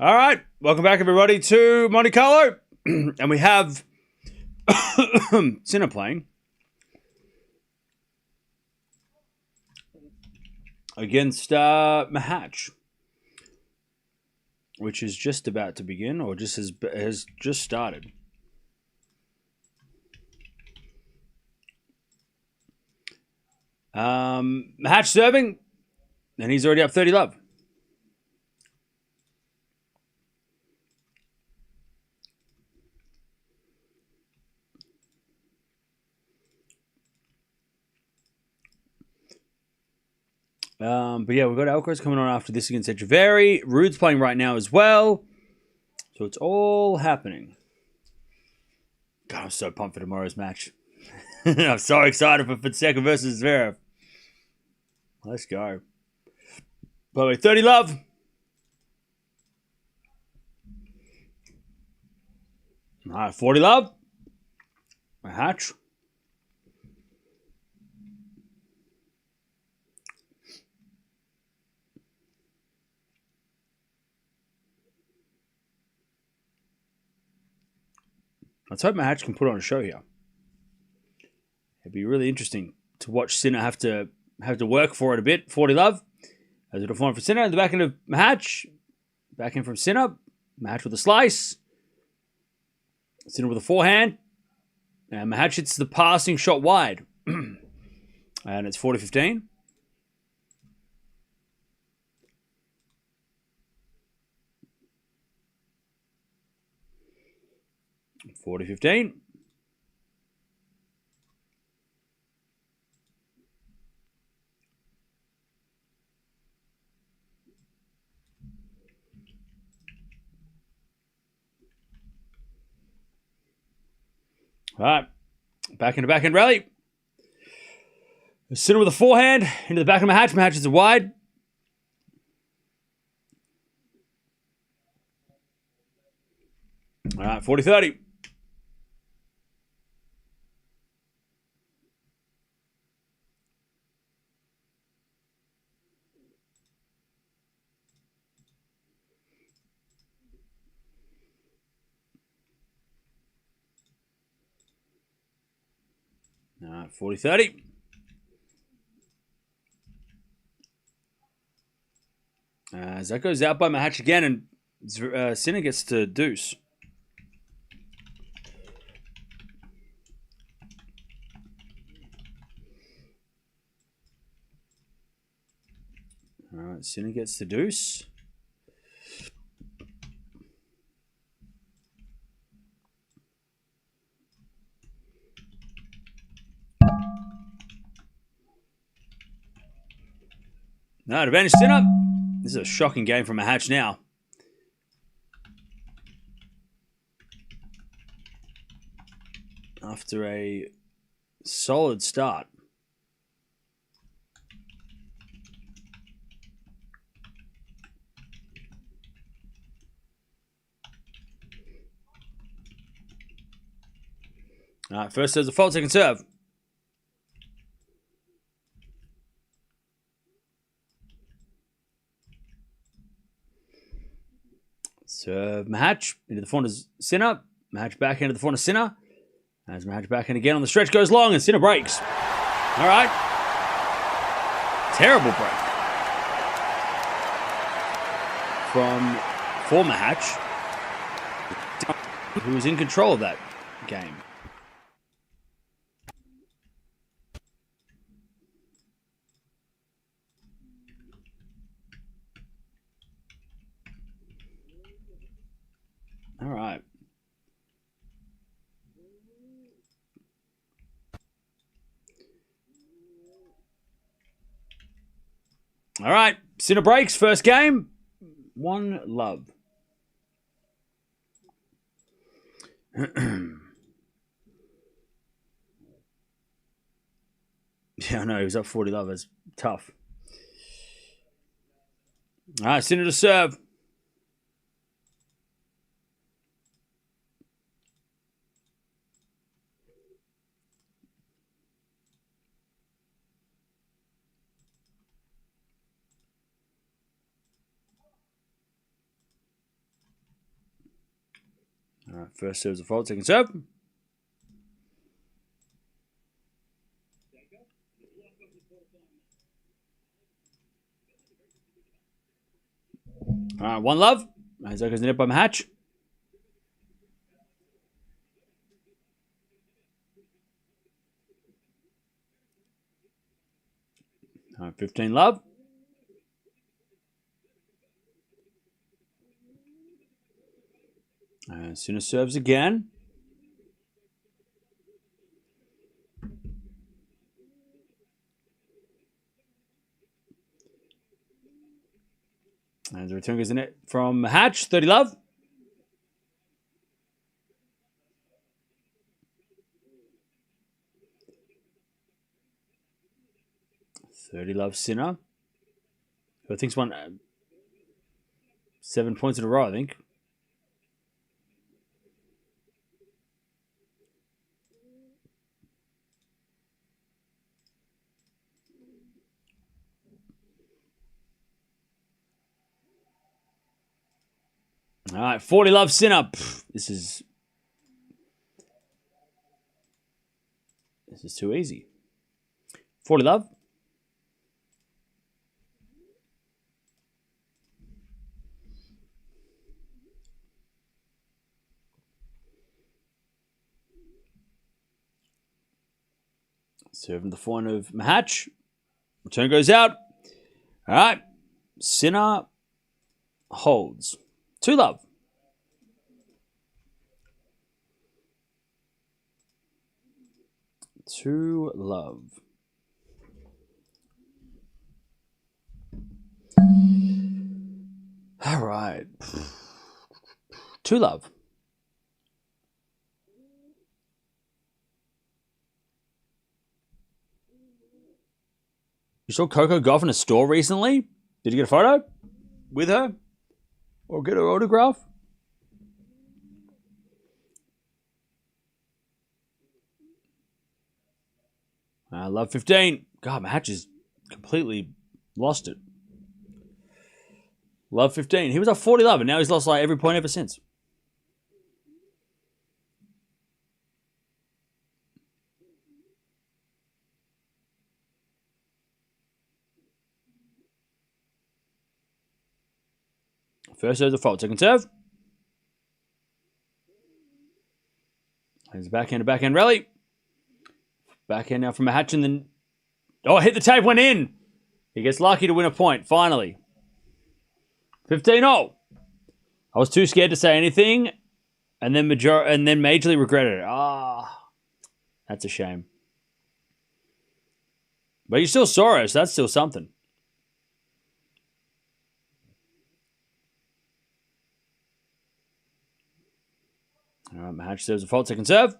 All right, welcome back, everybody, to Monte Carlo. And we have Sinner playing against Machac, which is just about to begin, or just has just started. Machac serving, and he's already up 30 love. But yeah, we've got Alcaraz coming on after this against Echeverry. Rude's playing right now as well. So it's all happening. God, I'm so pumped for tomorrow's match. I'm so excited for Fonseca versus Zverev. Let's go. By the way, 30 love. All right, 40 love. Machac. Let's hope Machac can put on a show here. It'd be really interesting to watch Sinner have to work for it a bit. 40 love. As a form for Sinner. In the back end of Machac. Back in from Sinner. Machac with a slice. Sinner with a forehand. And Machac hits the passing shot wide. And it's 40-15. $40-15. All right. Back into backhand rally. Sinner with a forehand into the back of Machac. Machac is a wide. All right, 40-30. All right, 40-30. As that goes out by Machac again, and Sinner gets to deuce. All right, Sinner gets the deuce. No, advantage Sinner. This is a shocking game from Machac now. After a solid start. All right, first serve's a fault, second serve. Serve Machac into the front of Sinner. Machac back into the front of Sinner. As Machac back in again on the stretch goes long and Sinner breaks. All right. Terrible break for Machac, who was in control of that game. All right. All right. Sinner breaks. First game. 1 love. Yeah, I know. He was up 40 love. That's tough. All right. Sinner to serve. All right, first serve's a fault, second serve. All right, 1-love. Osaka's net by Machac. All right, 15-love. Sinner serves again. And the return goes in it from Machac, 30-love. $30-love Sinner. Who I think's won 7 points in a row, I think. All right, 40-love Sinner. This is too easy. 40-love. Serving the forehand of Machac. Return goes out. All right. Sinner holds. 2-love. Two-love. All right. 2-love. You saw Coco Gauff in a store recently? Did you get a photo with her? Or get her autograph? Love 15. God, Machac has completely lost it. Love 15. He was up 40-love, and now he's lost like every point ever since. First serve's a fault. Second serve. There's a backhand rally. Backhand now from Machac and then... Oh, hit the tape, went in. He gets lucky to win a point, finally. 15-0. I was too scared to say anything and then majorly regretted it. That's a shame. But you still saw it, so that's still something. All right, Machac serves a fault, second serve.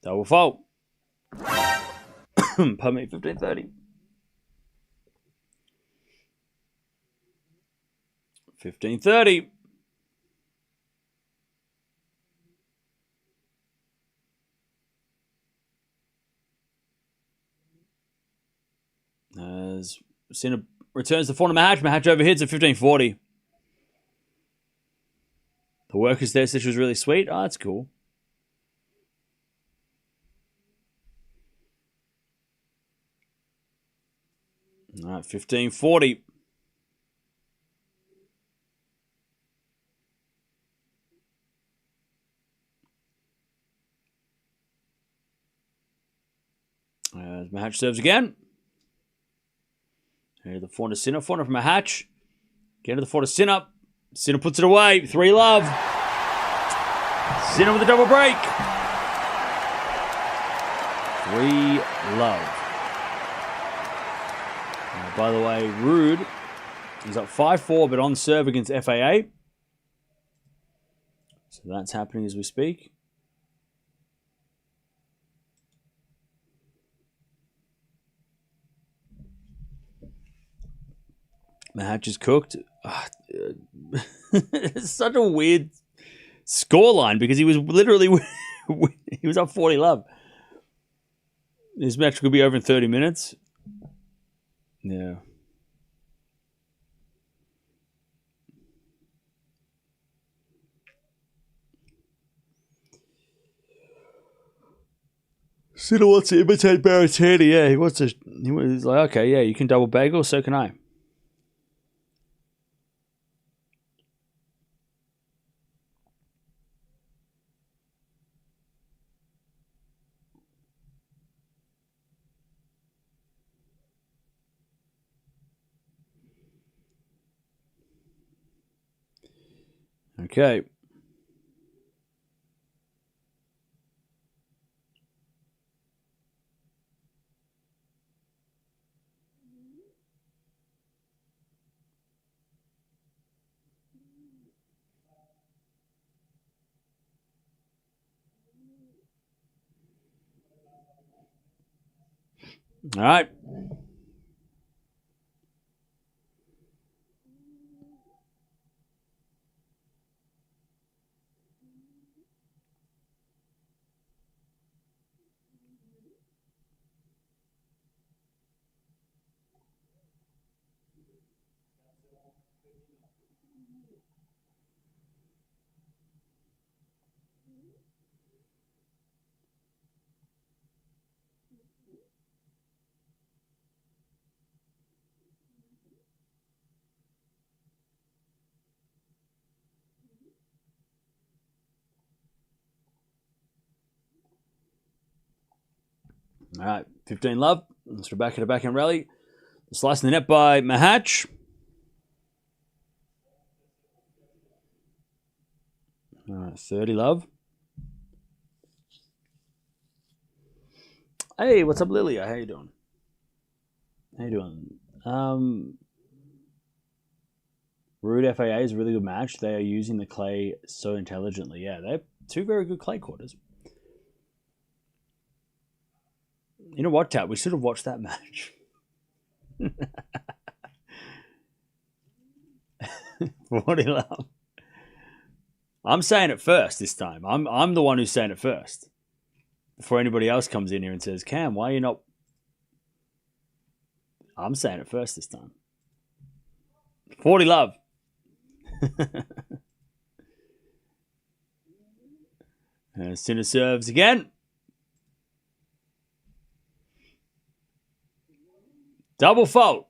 Double fault. Pardon me, 15-30. 15-30. As Sinner returns the forehand to Machac. Machac overhits at 15-40. The workers there said she was really sweet. Oh, that's cool. All right, 15-40. As Machac serves again. Here the forehand to Sinner. Forehand from Machac. Get to the forehand to Sinner. Sinner puts it away. 3-love. Sinner with a double break. 3-love. By the way, Rude, he's up 5-4, but on serve against FAA. So that's happening as we speak. Machac is cooked. It's such a weird scoreline because he was literally he was up 40-love. This match could be over in 30 minutes. Yeah. Sinner wants to imitate Berrettini. Yeah, he wants to. He's like, okay, yeah, you can double bagel, so can I. Okay. All right. All right. 15 love. Let's go back at a backhand rally. Slicing the net by Machac. 30 love. Hey, what's up, Lilia? How you doing? Rude FAA is a really good match. They are using the clay so intelligently. Yeah, they're two very good clay quarters. You know what, Tat? We should have watched that match. 40 love. I'm saying it first this time. I'm the one who's saying it first. Before anybody else comes in here and says, Cam, why are you not? I'm saying it first this time. 40 love. And Sinner serves again. Double fault.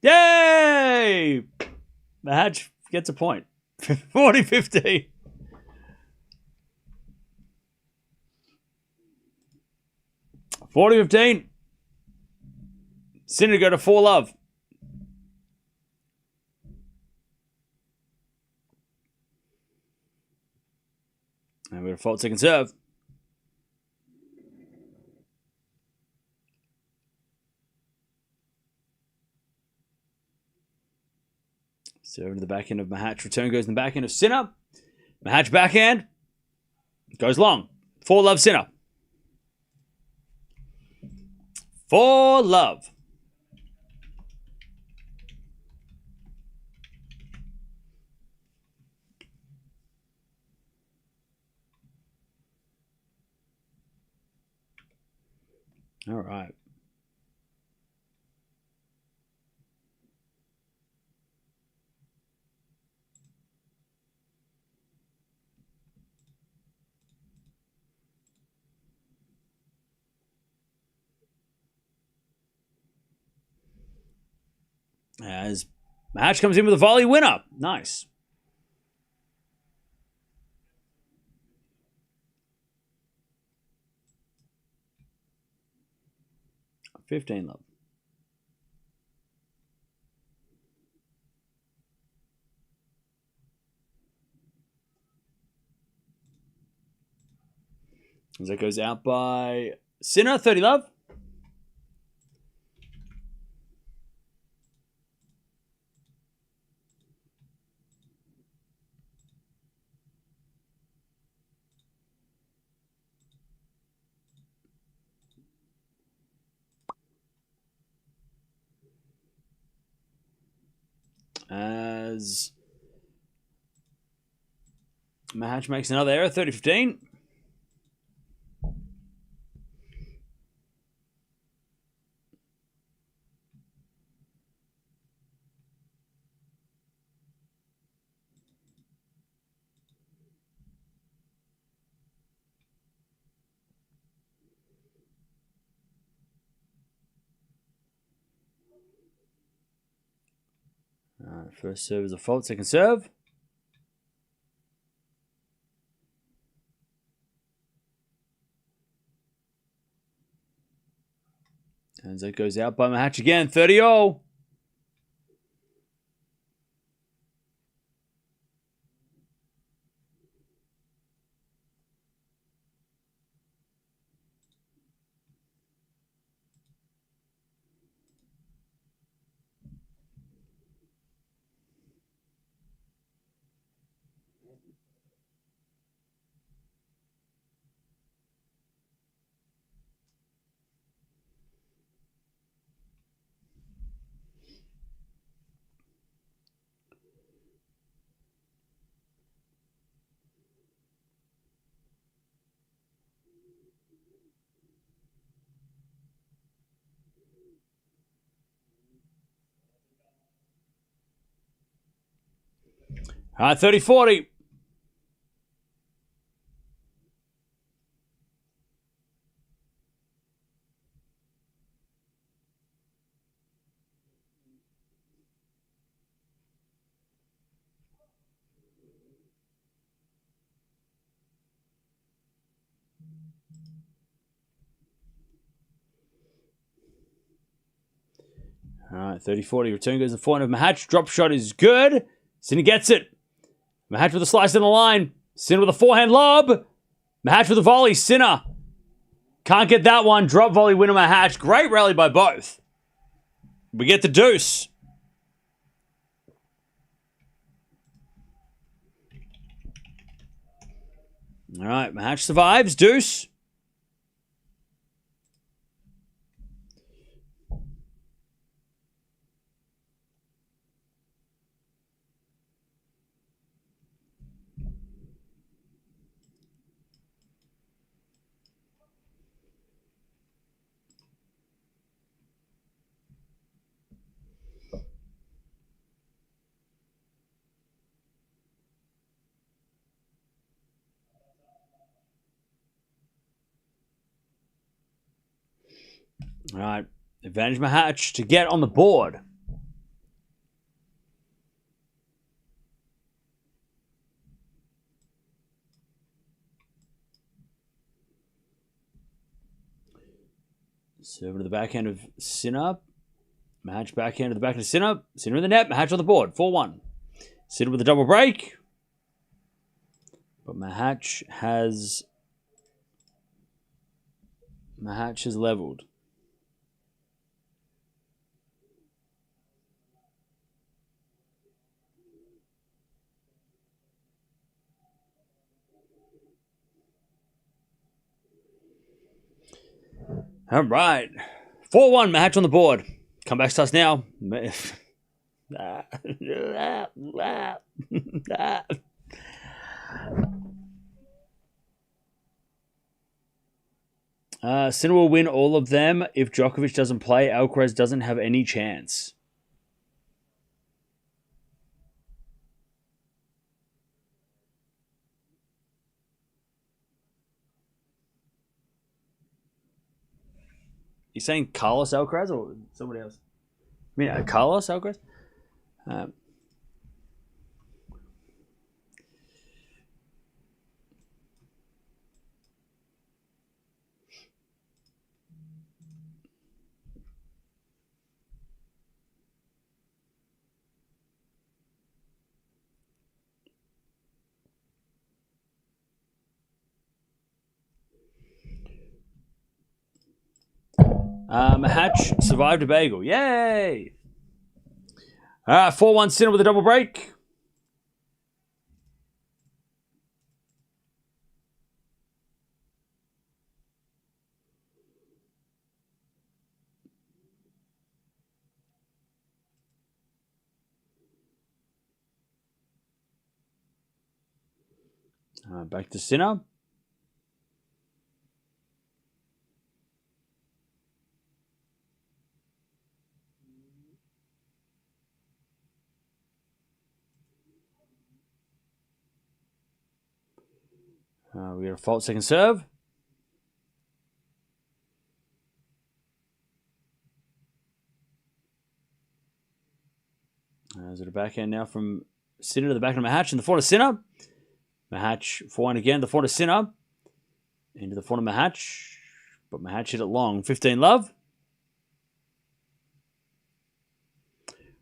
Yay! Machac gets a point. 40-15. $40-15. Sinner go to 4 love. And we're a fault second serve. Serve to the backhand of Machac. Return goes in the backhand of Sinner. Machac backhand. Goes long. 4 love Sinner. 4 love. All right. As Machac comes in with a volley winner. Nice. $15 love. As that goes out by Sinner, 30 love. As Machac makes another error, 30-15. First serve is a fault. Second serve. And that goes out by Machac again. 30-all. All right, 30-40. All right, 30-40. Return goes to 400. Machac. Drop shot is good. Sinner gets it. Machac with a slice in the line. Sinner with a forehand lob. Machac with a volley. Sinner can't get that one. Drop volley winner Machac. Great rally by both. We get the deuce. All right, Machac survives. Deuce. All right, advantage Machac to get on the board. Serve to the backhand of Sinner. Machac backhand to the backhand of Sinner. Sinner in the net. Machac on the board. 4-1. Sinner with a double break. But Machac has leveled. All right. 4-1, Machac on the board. Comeback starts now. Sinner will win all of them. If Djokovic doesn't play, Alcaraz doesn't have any chance. You saying Carlos Alcaraz or somebody else? I mean, Carlos Alcaraz? Machac survived a bagel. Yay! 4-1 Sinner with a double break. Back to Sinner. We got a fault second serve. Is it a backhand now from Sinner to the backhand of Machac in the forehand of Sinner. Machac forehand again, the forehand of Sinner. Into the forehand of Machac. But Machac hit it long. 15 love.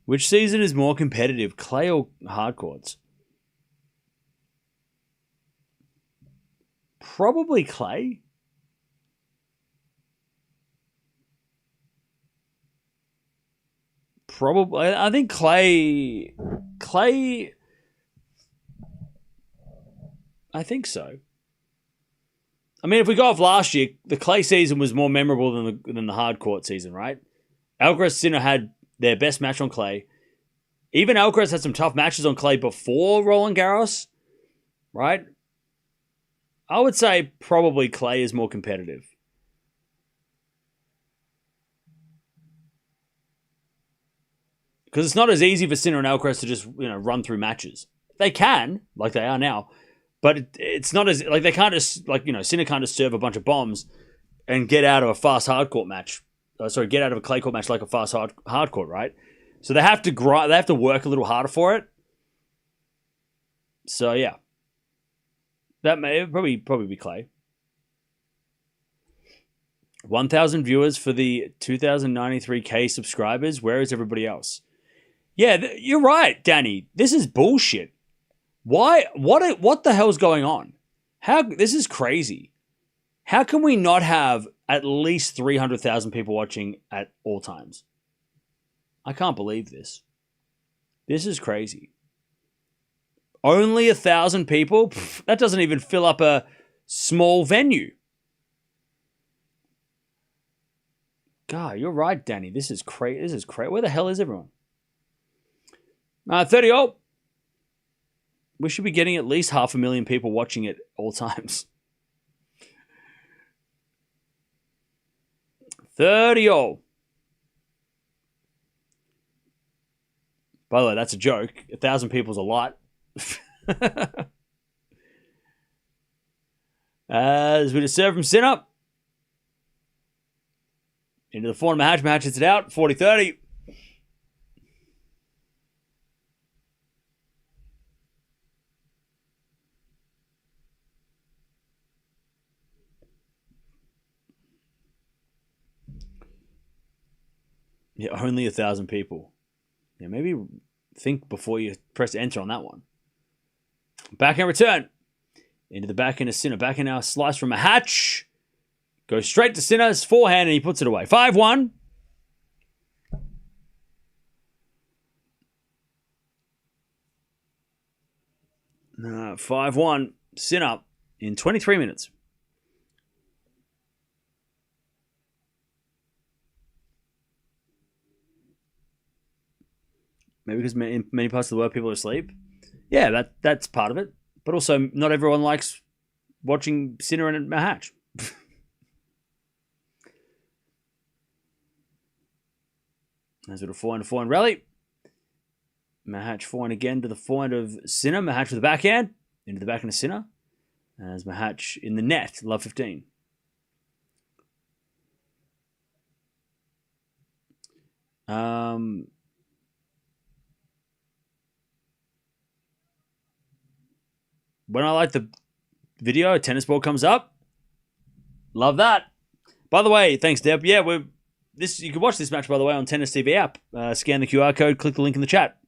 Which season is more competitive, clay or hard courts? Probably clay. Probably, I think clay. I think so. I mean, if we go off last year, the clay season was more memorable than the hard court season, right? Alcaraz Sinner had their best match on clay. Even Alcaraz had some tough matches on clay before Roland Garros, right? I would say probably clay is more competitive. Because it's not as easy for Sinner and Alcaraz to just run through matches. They can, like they are now, but it's not as like they can't just Sinner can't just serve a bunch of bombs and get out of a fast hard court match. Get out of a clay court match like a fast hard court, right? So they have to grind. They have to work a little harder for it. So yeah, that may probably be clay. 1,000 viewers for the 2,093K subscribers. Where is everybody else? Yeah, you're right, Danny. This is bullshit. Why? What the hell's going on? This is crazy. How can we not have at least 300,000 people watching at all times? I can't believe this. This is crazy. Only 1,000 people? Pff, that doesn't even fill up a small venue. God, you're right, Danny. This is crazy. Where the hell is everyone? 30 all. We should be getting at least 500,000 people watching at all times. 30 all. By the way, that's a joke. 1,000 people's a lot. As we just serve from Sinner. Into the forehand match. Match hits it out. 40-30. Yeah, only 1,000 people. Yeah, maybe think before you press enter on that one. Backhand return. Into the backhand of Sinner. Backhand now slice from Machac. Goes straight to Sinner's forehand and he puts it away. 5-1. No, 5-1. Sinner in 23 minutes. Maybe because in many parts of the world people are asleep. Yeah, that's part of it. But also, not everyone likes watching Sinner and Machac. As with a forehand rally. Machac forehand again to the forehand of Sinner. Machac with the backhand. Into the backhand of Sinner. As Machac in the net. Love 15. When I like the video, a tennis ball comes up. Love that. By the way, thanks, Deb. Yeah, you can watch this match, by the way, on Tennis TV app. Scan the QR code, click the link in the chat.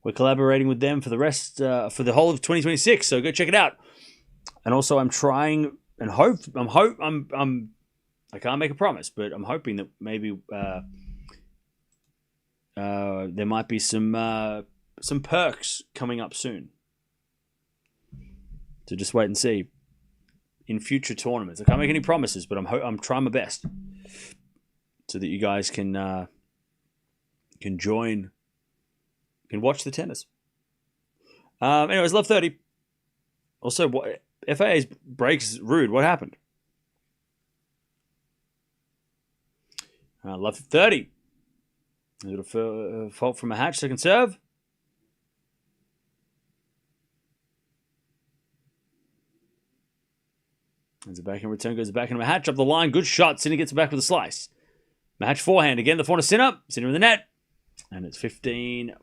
We're collaborating with them for the rest, for the whole of 2026. So go check it out. And also, I'm trying and I can't make a promise, but I'm hoping that maybe there might be some perks coming up soon. So just wait and see in future tournaments. I can't make any promises, but I'm trying my best so that you guys can join, can watch the tennis. Anyways, love 30. Also, FAA's breaks rude. What happened? Love 30. A little fault from Machac. Second serve. As the backhand return goes back into Machac up the line. Good shot. Sinner gets it back with a slice. Machac forehand again. The forehand of Sinner. Sinner in the net. And it's 15-30.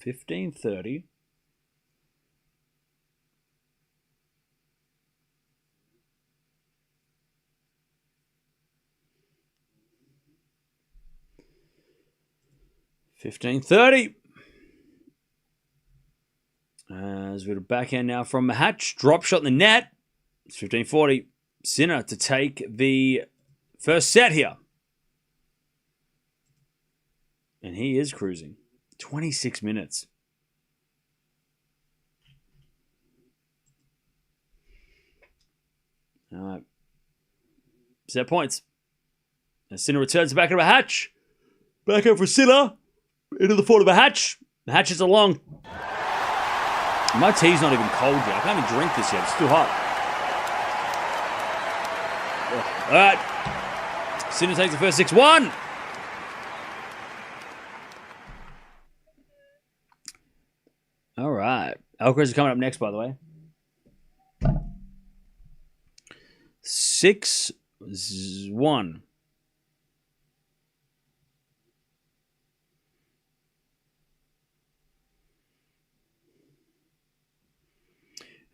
15:30. As we're backhand now from Machac. Drop shot in the net. It's 15:40. Sinner to take the first set here. And he is cruising. 26 minutes. All right. Set points. As Sinner returns back into Machac. Back up for Sinner. Into the fort of Machac. Machac is along. My tea's not even cold yet. I can't even drink this yet. It's too hot. All right. Sinner takes the first 6-1. All right. Alcaraz is coming up next, by the way. 6-1.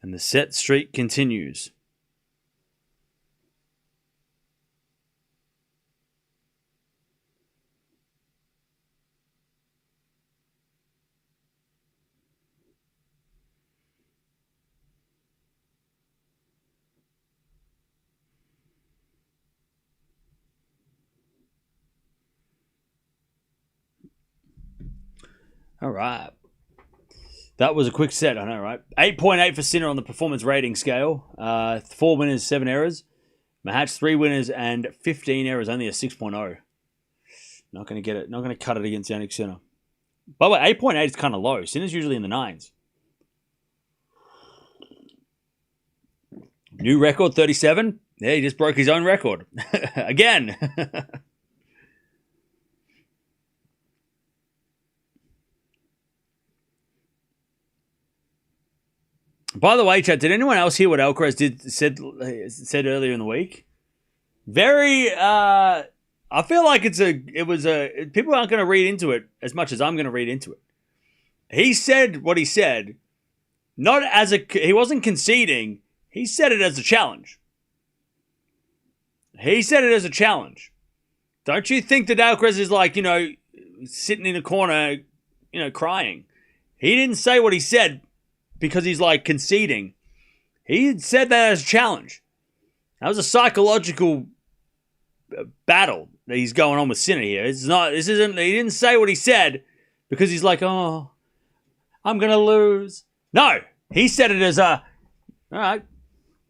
And the set streak continues. All right. That was a quick set, I know, right? 8.8 for Sinner on the performance rating scale. 4 winners, 7 errors. Machac, 3 winners and 15 errors, only a 6.0. Not going to get it. Not going to cut it against Jannik Sinner. By the way, 8.8 is kind of low. Sinner's usually in the 9s. New record, 37. Yeah, he just broke his own record. Again. By the way, chat, did anyone else hear what Alcaraz said earlier in the week? Very, I feel like people aren't going to read into it as much as I'm going to read into it. He said what he said, he wasn't conceding, he said it as a challenge. He said it as a challenge. Don't you think that Alcaraz is like, sitting in a corner, crying? He didn't say what he said because he's like conceding. He said that as a challenge. That was a psychological battle that he's going on with Sinner here. He didn't say what he said because he's like, oh, I'm going to lose. No, he said it as all right,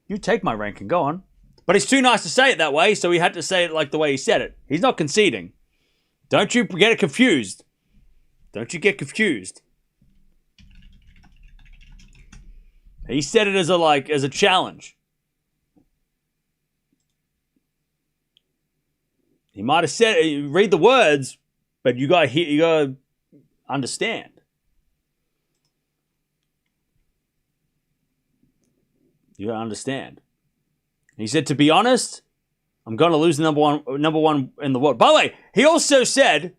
you take my ranking, go on. But he's too nice to say it that way, so he had to say it like the way he said it. He's not conceding. Don't you get it confused. Don't you get confused. He said it as a challenge. He might have said it, read the words, but you gotta understand. You gotta understand. He said, to be honest, I'm gonna lose the number one in the world. By the way, he also said,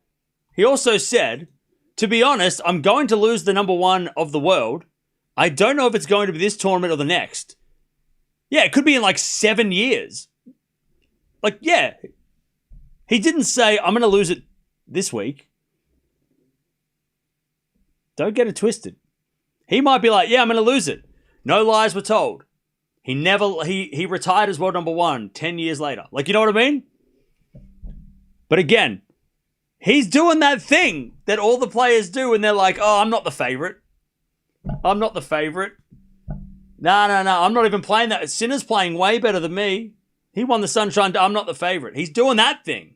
to be honest, I'm going to lose the number one of the world. I don't know if it's going to be this tournament or the next. Yeah, it could be in like 7 years. Yeah. He didn't say, I'm going to lose it this week. Don't get it twisted. He might be like, yeah, I'm going to lose it. No lies were told. He retired as world number one 10 years later. You know what I mean? But again, he's doing that thing that all the players do and they're like, oh, I'm not the favorite. I'm not the favorite. No, I'm not even playing that. Sinner's playing way better than me. He won the Sunshine. I'm not the favorite. He's doing that thing.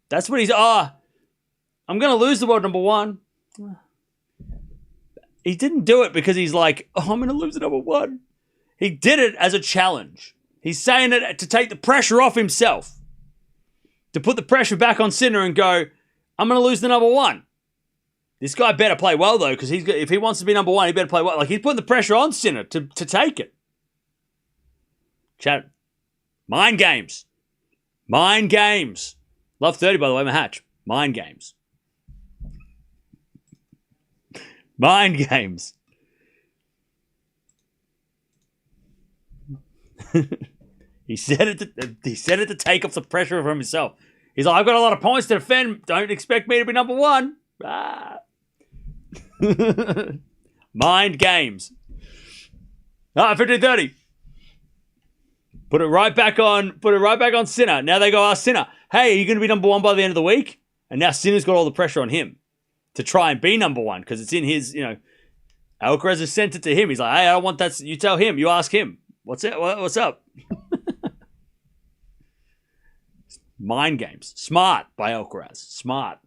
That's what I'm going to lose the world number one. He didn't do it because he's like, oh, I'm going to lose the number one. He did it as a challenge. He's saying it to take the pressure off himself. To put the pressure back on Sinner and go, I'm going to lose the number one. This guy better play well, though, because if he wants to be number one, he better play well. He's putting the pressure on Sinner to take it. Chat. Mind games. Mind games. Love 30, by the way, Machac. Mind games. Mind games. He said it to take off the pressure from himself. He's like, I've got a lot of points to defend. Don't expect me to be number one. Mind games. 15:30. Put it right back on Sinner. Now they go ask Sinner, hey, are you going to be number one by the end of the week? And now Sinner's got all the pressure on him to try and be number one because it's in his, Alcaraz has sent it to him. He's like, hey, I don't want that. You tell him. You ask him. What's it? What's up? Mind games. Smart by Alcaraz. Smart.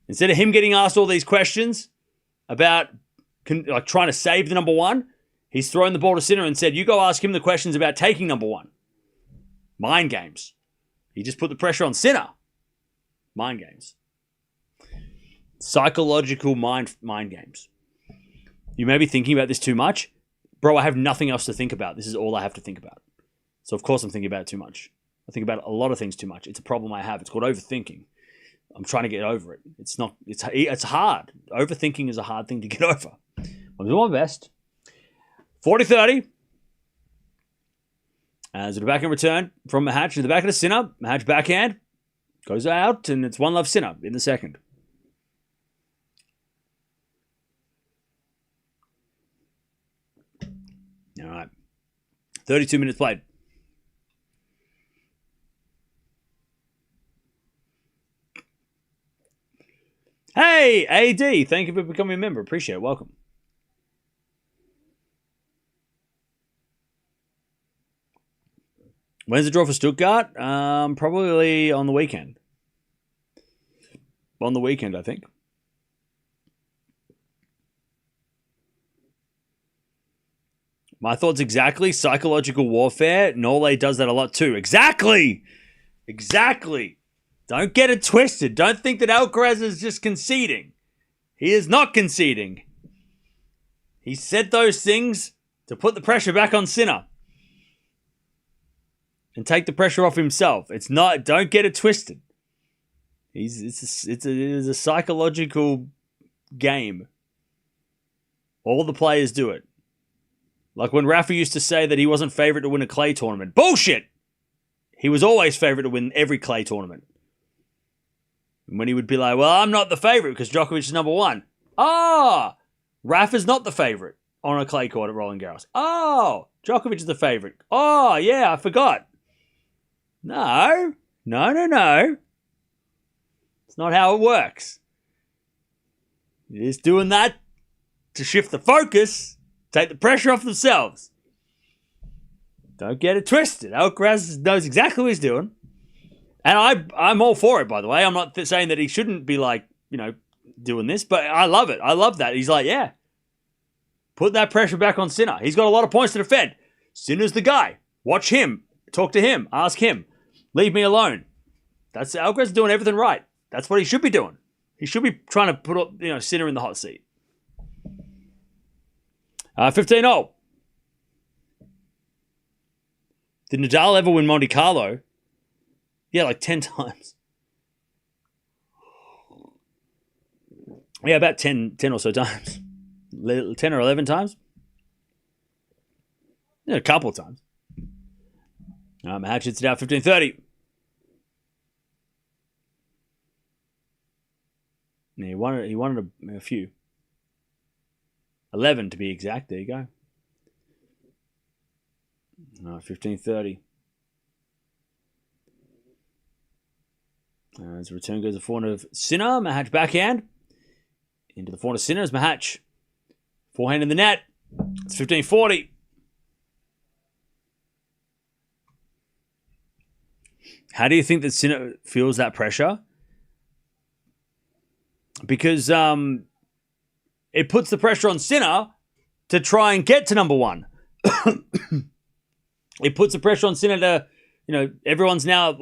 Instead of him getting asked all these questions about trying to save the number one, he's thrown the ball to Sinner and said, you go ask him the questions about taking number one. Mind games. He just put the pressure on Sinner. Mind games. Psychological mind games. You may be thinking about this too much. Bro, I have nothing else to think about. This is all I have to think about. So, of course, I'm thinking about it too much. I think about a lot of things too much. It's a problem I have. It's called overthinking. I'm trying to get over it. It's hard. Overthinking is a hard thing to get over. I'm doing my best. 40-30. As the backhand return from Machac to the backhand of Sinner. Machac backhand. Goes out, and it's 1-love Sinner in the second. All right. 32 minutes played. Hey, AD. Thank you for becoming a member. Appreciate it. Welcome. When's the draw for Stuttgart? Probably on the weekend. On the weekend, I think. My thoughts exactly. Psychological warfare. Norley does that a lot too. Exactly. Don't get it twisted. Don't think that Alcaraz is just conceding. He is not conceding. He said those things to put the pressure back on Sinner. And take the pressure off himself. It's not. Don't get it twisted. It's a psychological game. All the players do it. Like when Rafa used to say that he wasn't favourite to win a clay tournament. Bullshit! He was always favourite to win every clay tournament. And when he would be like, well, I'm not the favourite because Djokovic is number one. Oh! Rafa's not the favourite on a clay court at Roland Garros. Oh! Djokovic is the favourite. Oh, yeah, I forgot. No. It's not how it works. You're just doing that to shift the focus, take the pressure off themselves. Don't get it twisted. Alcaraz knows exactly what he's doing. And I'm all for it, by the way. I'm not saying that he shouldn't be doing this, but I love it. I love that. He's like, yeah, put that pressure back on Sinner. He's got a lot of points to defend. Sinner's the guy. Watch him. Talk to him. Ask him. Leave me alone. That's Alcaraz doing everything right. That's what he should be doing. He should be trying to put Sinner in the hot seat. 15-0. Did Nadal ever win Monte Carlo? Yeah, like 10 times. Yeah, about 10 or so times. 10 or 11 times. Yeah, a couple of times. Machac hits it out 15-30. Yeah, he wanted a few. 11 to be exact. There you go. 15-30. As the return goes to the forehand of Sinner. Machac backhand. Into the forehand of Sinner as Machac. Forehand in the net. It's 15-40. How do you think that Sinner feels that pressure? Because it puts the pressure on Sinner to try and get to number one. It puts the pressure on Sinner to, everyone's now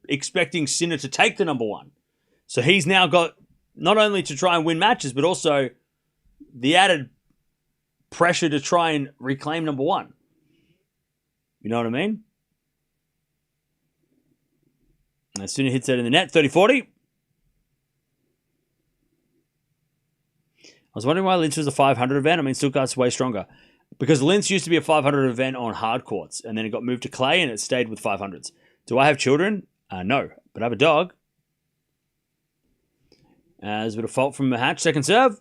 expecting Sinner to take the number one. So he's now got not only to try and win matches, but also the added pressure to try and reclaim number one. You know what I mean? As Sinner hits that in the net, 30-40. was wondering why Linz was a 500 event. I mean, Stuttgart's way stronger. Because Linz used to be a 500 event on hard courts, and then it got moved to clay, and it stayed with 500s. Do I have children? No. But I have a dog. There's a bit of fault from Machac, second serve.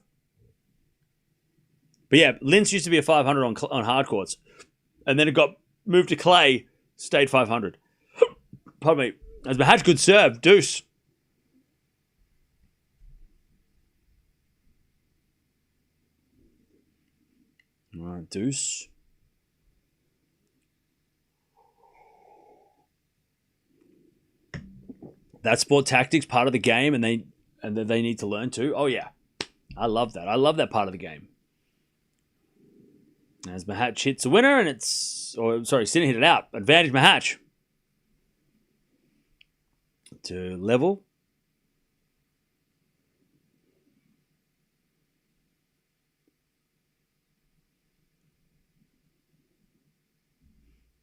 But yeah, Linz used to be a 500 on hard courts, and then it got moved to clay, stayed 500. Pardon me. As Machac, good serve. Deuce. All right, deuce. That's sport tactics, part of the game, and they need to learn too. Oh yeah, I love that. I love that part of the game. As Machac hits a winner, and Sinner hit it out. Advantage Machac. To level.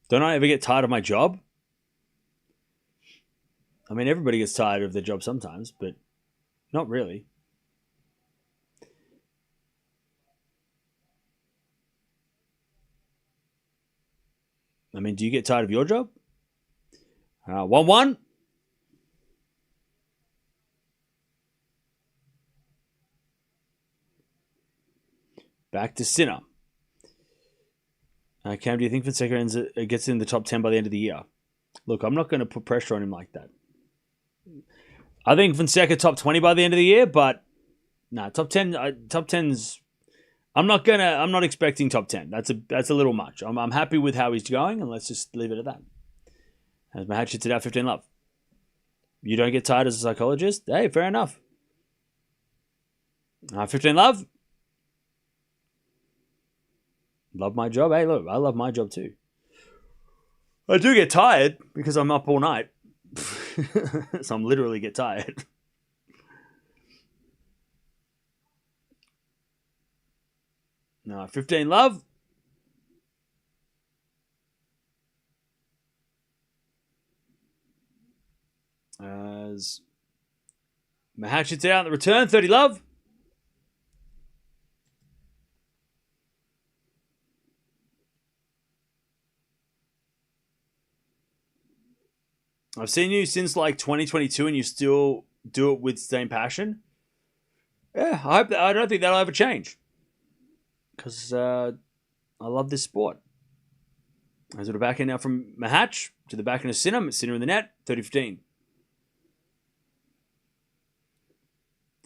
Don't I ever get tired of my job? I mean, everybody gets tired of their job sometimes, but not really. I mean, do you get tired of your job? 1-1. Back to Sinner. Cam, do you think Fonseca gets in the top 10 by the end of the year? Look, I'm not going to put pressure on him like that. I think Fonseca top 20 by the end of the year, but top 10. Top 10's. I'm not expecting top 10. That's a little much. I'm happy with how he's going, and let's just leave it at that. As Machac hits it out 15 love. You don't get tired as a psychologist? Hey, fair enough. 15 love. Love my job. Hey, look, I love my job too. I do get tired because I'm up all night. So I'm literally get tired. No, 15 love. As Machac hits out in the return, 30 love. I've seen you since like 2022 and you still do it with the same passion. Yeah, I don't think that'll ever change. Because I love this sport. As we're back in now from Machac to the back end of Sinner. Sinner in the net, 30-15.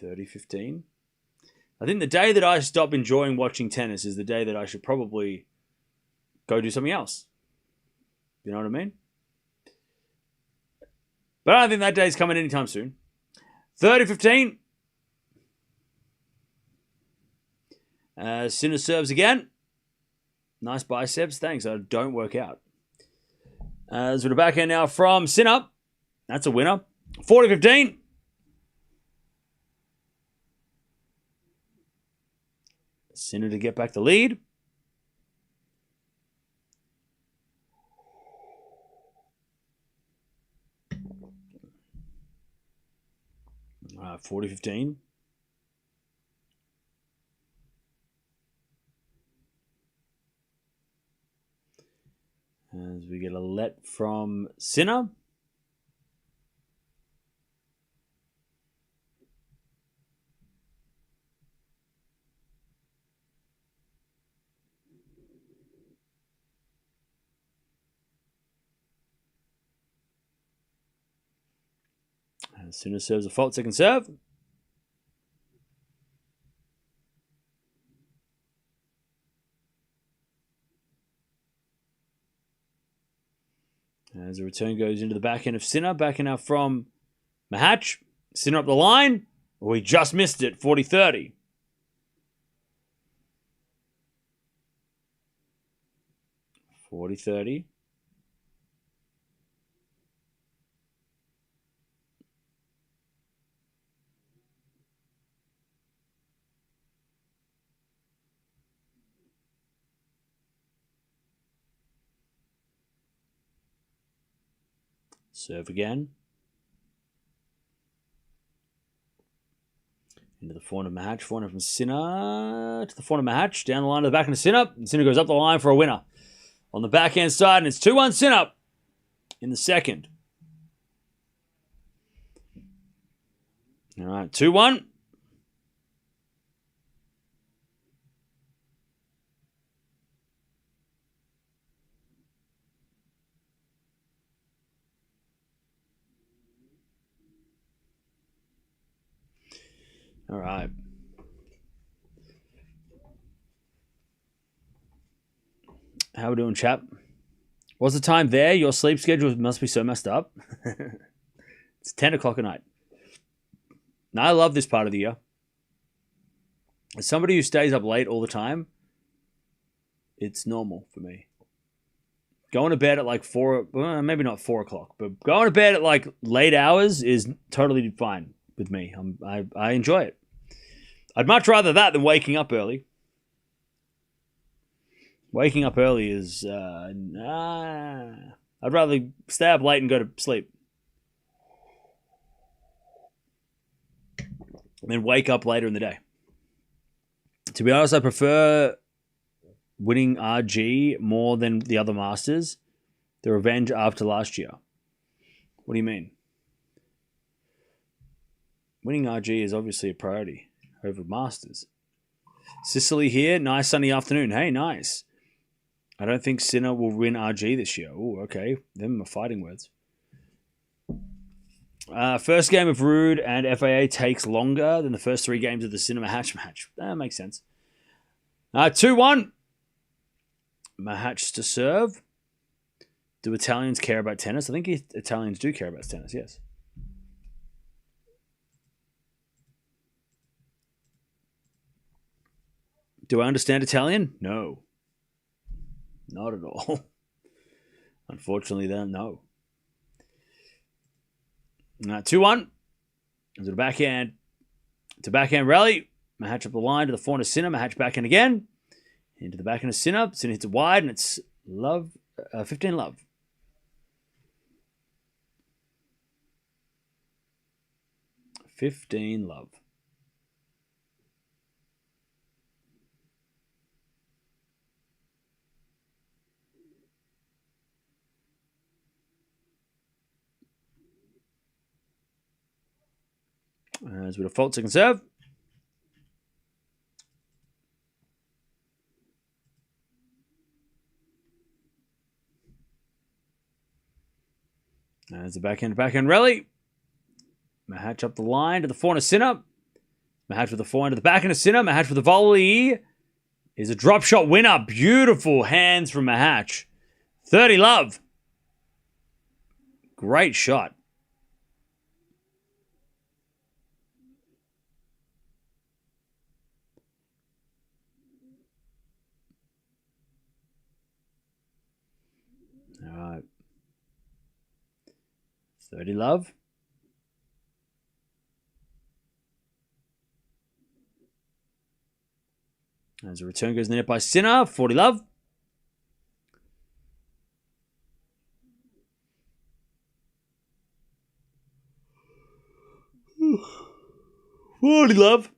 30-15. I think the day that I stop enjoying watching tennis is the day that I should probably go do something else. You know what I mean? But I don't think that day's coming anytime soon. 30-15. Sinner serves again. Nice biceps. Thanks. I don't work out. As we're back here now from Sinner. That's a winner. 40-15. Sinner to get back the lead. 40-15. As we get a let from Sinner. As Sinner serves a fault, second serve. As the return goes into the back end of Sinner. Back end now from Machac. Sinner up the line. We just missed it. 40-30. Serve again. Into the forehand of Machac. Forehand from Sinner to the forehand of Machac. Down the line to the backhand of Sinner. And Sinner goes up the line for a winner. On the backhand side, and it's 2-1 Sinner in the second. All right, 2-1. All right. How we doing, chap? What's the time there? Your sleep schedule must be so messed up. It's 10 o'clock at night. Now, I love this part of the year. As somebody who stays up late all the time, it's normal for me. Going to bed at like 4, well, maybe not 4 o'clock, but going to bed at like late hours is totally fine with me. I enjoy it. I'd much rather that than waking up early. Waking up early is, I'd rather stay up late and go to sleep than wake up later in the day. To be honest, I prefer winning RG more than the other Masters. The revenge after last year. What do you mean? Winning RG is obviously a priority over Masters. Sicily here. Nice sunny afternoon. Hey, nice. I don't think Sinner will win RG this year. Oh, okay. Them are fighting words. First game of Rude and FAA takes longer than the first 3 games of the Sinner Machac match. That makes sense. 2-1. Machac to serve. Do Italians care about tennis? I think Italians do care about tennis, yes. Do I understand Italian? No. Not at all. Unfortunately, then, no. 2-1. To the backhand. To backhand rally. Machac up the line to the forehand of Sinner. Machac backhand again. Into the backhand of Sinner. Sinner hits it wide, and it's 15 love. $15 love. As with a fault second serve. As the backhand rally. Machac up the line to the forehand of Sinner. Machac with the forehand to the backhand of Sinner. Machac with the volley. Is a drop shot winner. Beautiful hands from Machac. 30 love. Great shot. All right. 30 love. As a return goes in the net by Sinner. 40 love. Love.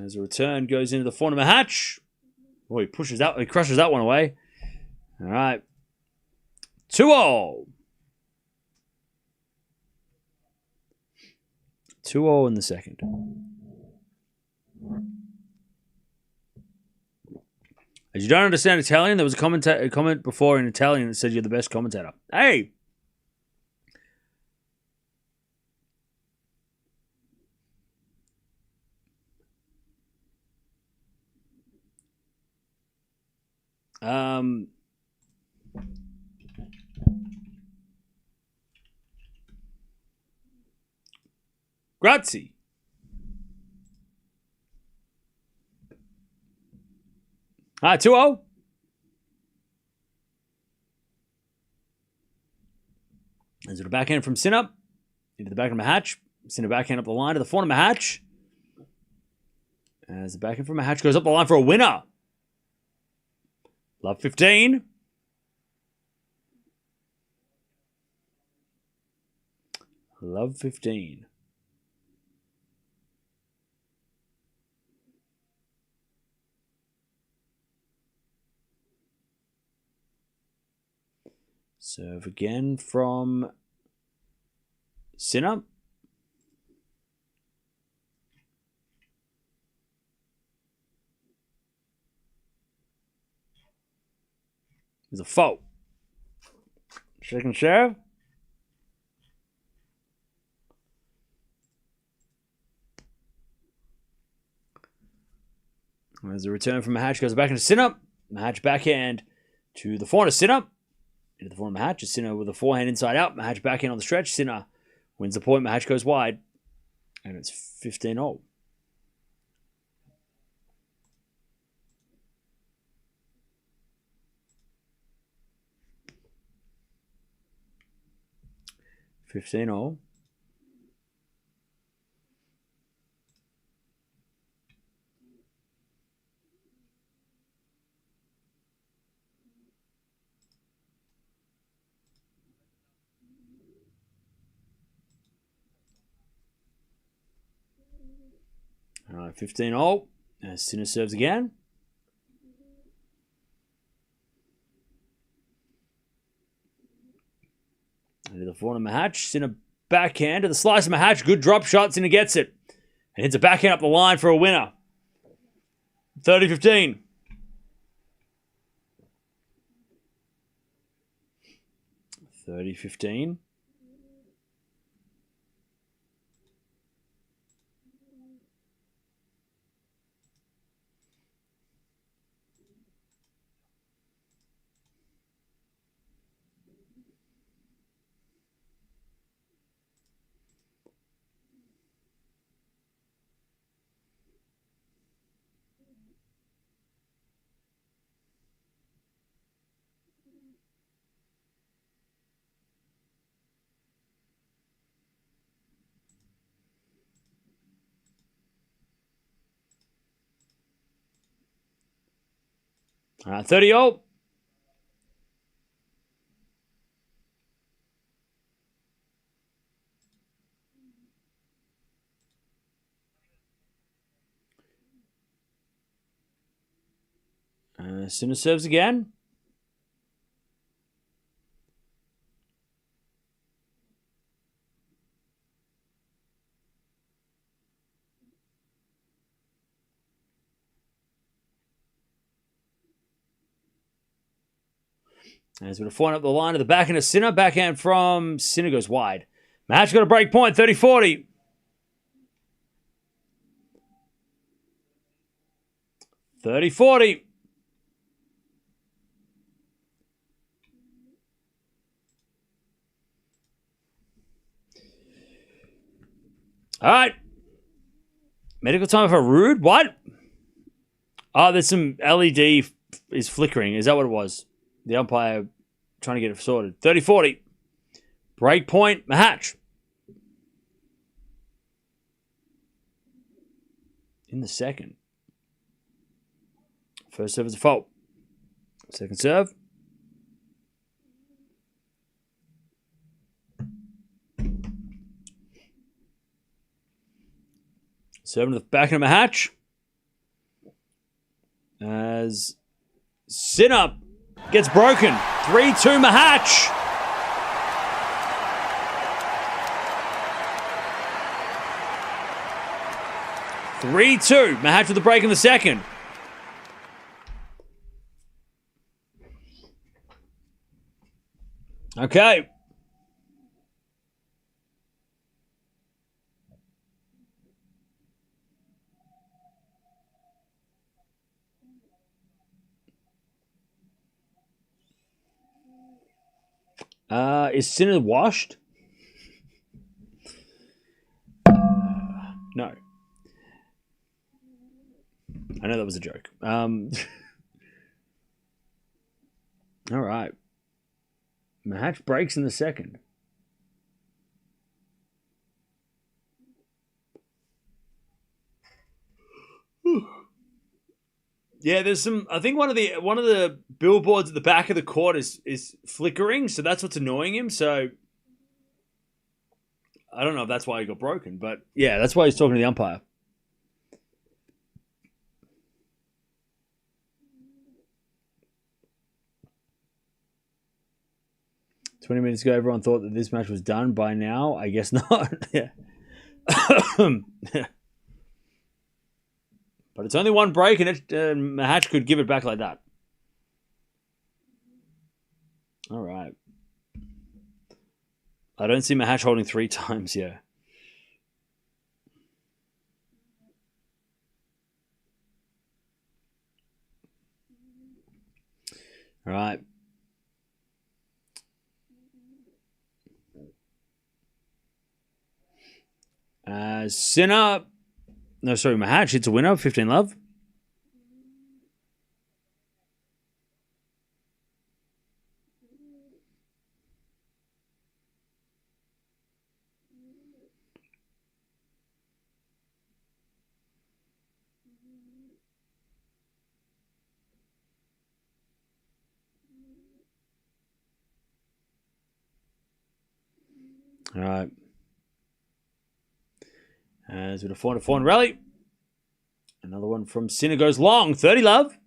As a return goes into the forehand of Machac. Oh, he crushes that one away. All right. 2-0. 2-0 in the second. As you don't understand Italian, there was a comment before in Italian that said you're the best commentator. Hey! Grazie. All right, 2-0. As a backhand from Sinner. Into the backhand of Machac. Sinner backhand up the line to the forehand of Machac. As the backhand from Machac goes up the line for a winner. Love 15. Love 15. Serve again from Sinner. There's a fault. Second serve. There's a return from Machac. Goes back into Sinner. Machac backhand to the forehand of Sinner. Into the forehand of Machac. Sinner with a forehand inside out. Machac backhand on the stretch. Sinner wins the point. Machac goes wide. And it's 15-all. $15-all. All right, 15-all. Sinner serves again. Into the forehand of Machac. Sinner backhand to the slice of Machac. Good drop shot. Sinner gets it. And hits a backhand up the line for a winner. 30-15. $30-15. All right, 30-all. Sinner serves again. As we're forehand up the line to the backhand of Sinner. Backhand from Sinner goes wide. Machac got a break point, 30-40. $30-40. All right. Medical time for Rude. What? Oh, there's some LED is flickering. Is that what it was? The umpire trying to get it sorted. 30-40. Break point, Machac. In the second. First serve is a fault. Second serve. Serving to the back of Machac. As Sinner gets broken. 3-2 Machac. Machac with the break in the second. Okay. Is Sinner washed? No. I know that was a joke. All right. Machac breaks in the second. Yeah, there's some. I think one of the billboards at the back of the court is flickering, so that's what's annoying him. So I don't know if that's why he got broken, but yeah, that's why he's talking to the umpire. "20 minutes ago, everyone thought that this match was done by now. I guess not." Yeah. But it's only one break, and Machac could give it back like that. All right. I don't see Machac holding 3 times, yeah. All right. Sinner. No, sorry, Machac hits a winner, 15 love. All right. As with a 4-4 rally. Another one from Sinner goes long, 30 love.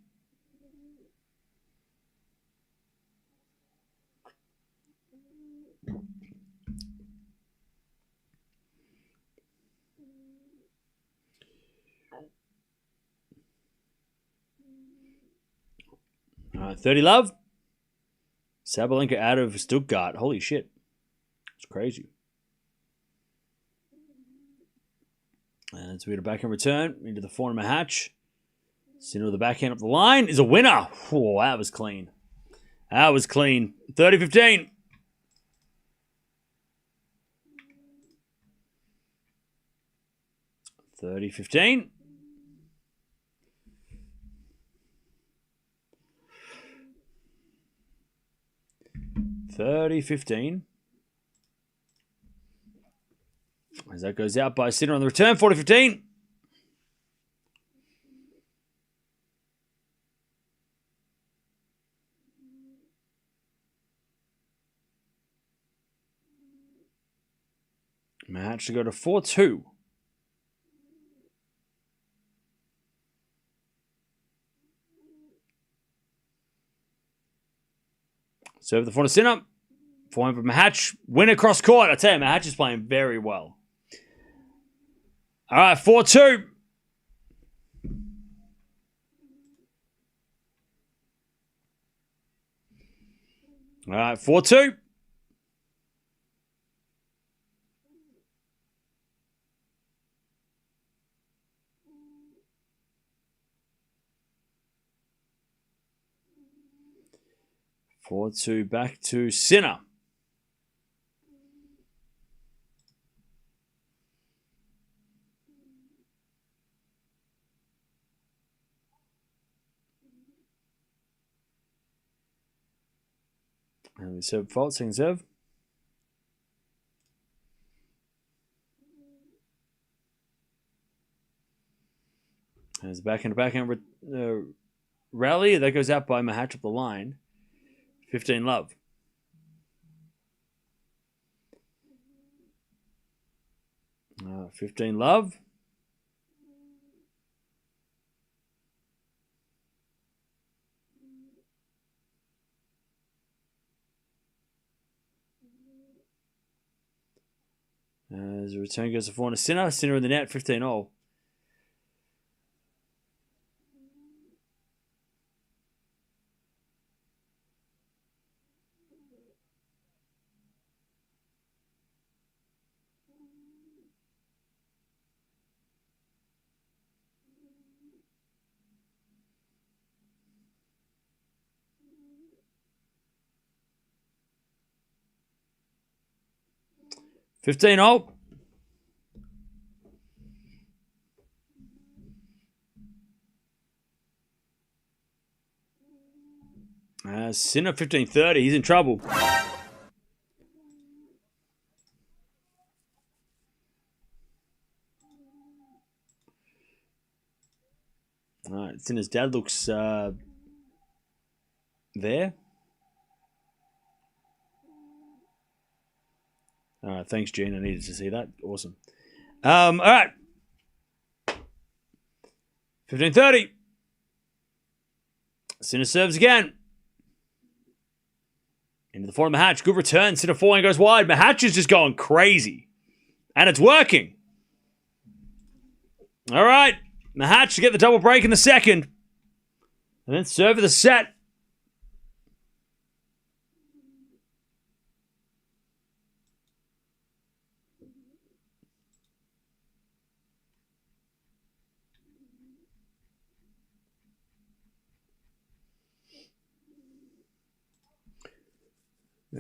All right, 30 love. Sabalenka out of Stuttgart. Holy shit. It's crazy. And so we get a backhand return into the forehand Machac. Sinner with the backhand up the line is a winner. Oh, that was clean. That was clean. 30-15. $30-15. $30-15. As that goes out by Sinner on the return, 40-15. Match to go to 4-2. Serve the forehand Sinner. Forehand from Machac. Win across court. I tell you, Machac is playing very well. All right, 4-2. All right, 4-2. Back to Sinner. And we serve fault, second serve. And it's backhand rally. That goes out by Machac up the line. 15 love. Uh, 15 love. As the return goes to forehand Sinner. Sinner in the net, 15-all. $15-all. Sinner 15-30. He's in trouble. All right, Sinner's dad looks there. Thanks, Gene. I needed to see that. Awesome. All right. 15:30. Sinner serves again. Into the forehand, Machac. Good return. Sinner forehand goes wide. Machac is just going crazy. And it's working. All right. Machac to get the double break in the second. And then serve for the set.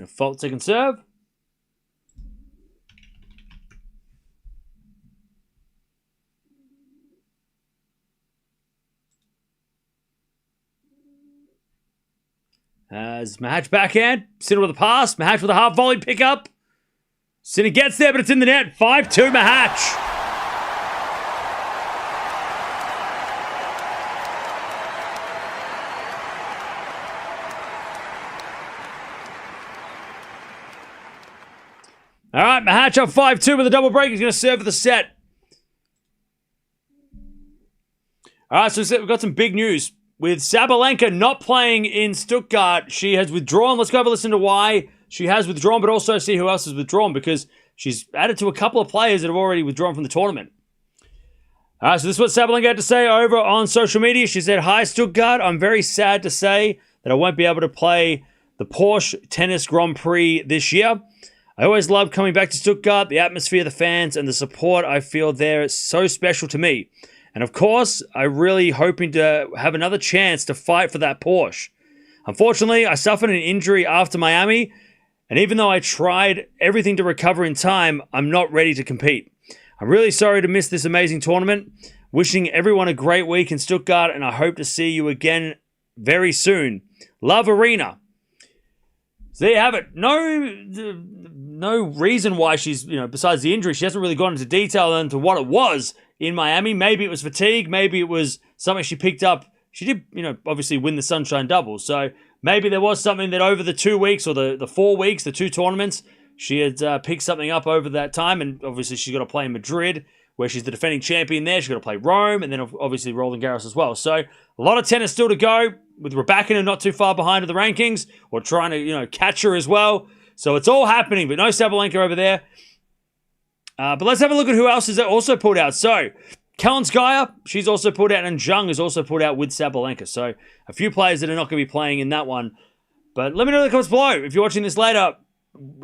Fault second serve. As Machac backhand. Sinner with a pass. Machac with a half volley pickup. Sinner gets there, but it's in the net. 5-2 Machac. All right, Machac up 5-2 with a double break. He's going to serve for the set. All right, so we've got some big news. With Sabalenka not playing in Stuttgart, she has withdrawn. Let's go have a listen to why she has withdrawn, but also see who else has withdrawn, because she's added to a couple of players that have already withdrawn from the tournament. All right, so this is what Sabalenka had to say over on social media. She said, "Hi, Stuttgart. I'm very sad to say that I won't be able to play the Porsche Tennis Grand Prix this year. I always loved coming back to Stuttgart. The atmosphere, the fans, and the support I feel there is so special to me. And of course, I'm really hoping to have another chance to fight for that Porsche. Unfortunately, I suffered an injury after Miami, and even though I tried everything to recover in time, I'm not ready to compete. I'm really sorry to miss this amazing tournament. Wishing everyone a great week in Stuttgart, and I hope to see you again very soon. Love, Arena." So there you have it. No reason why she's, besides the injury, she hasn't really gone into detail into what it was in Miami. Maybe it was fatigue. Maybe it was something she picked up. She did, obviously win the Sunshine Double. So maybe there was something that over the 2 weeks or the 4 weeks, the 2 tournaments, she had picked something up over that time. And obviously she's got to play in Madrid, where she's the defending champion there. She's got to play Rome, and then obviously Roland Garros as well. So a lot of tennis still to go, with Raducanu not too far behind in the rankings, or trying to, catch her as well. So it's all happening, but no Sabalenka over there. But let's have a look at who else has also pulled out. So Kalinskaya, she's also pulled out, and Zhang is also pulled out with Sabalenka. So a few players that are not going to be playing in that one. But let me know in the comments below. If you're watching this later,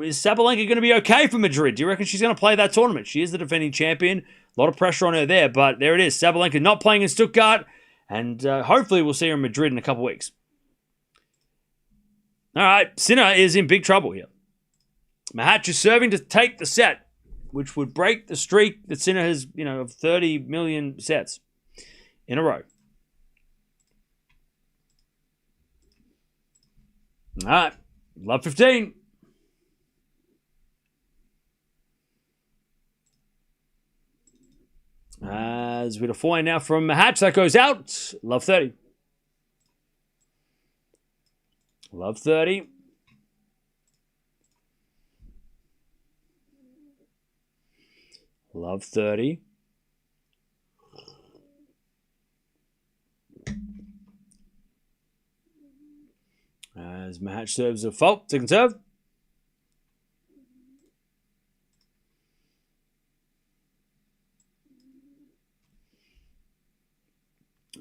is Sabalenka going to be okay for Madrid? Do you reckon she's going to play that tournament? She is the defending champion. A lot of pressure on her there, but there it is. Sabalenka not playing in Stuttgart, and hopefully we'll see her in Madrid in a couple weeks. All right, Sinner is in big trouble here. Machac is serving to take the set, which would break the streak that Sinner has, of 30 million sets in a row. All right, love 15. As we have a forehand now from Machac, that goes out. Love 30. Love 30. Love 30. As Machac serves a fault, second serve.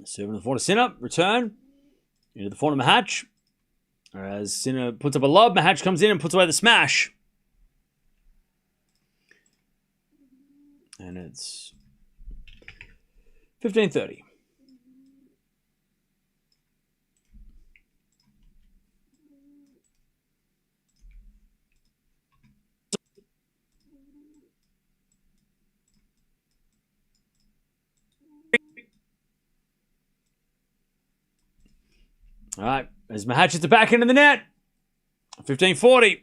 Serving the forehand to Sinner, return. Into the forehand to Machac. As Sinner puts up a lob, Machac comes in and puts away the smash. And it's 15-30. All right, as Machac hits the back end of the net. 15-40.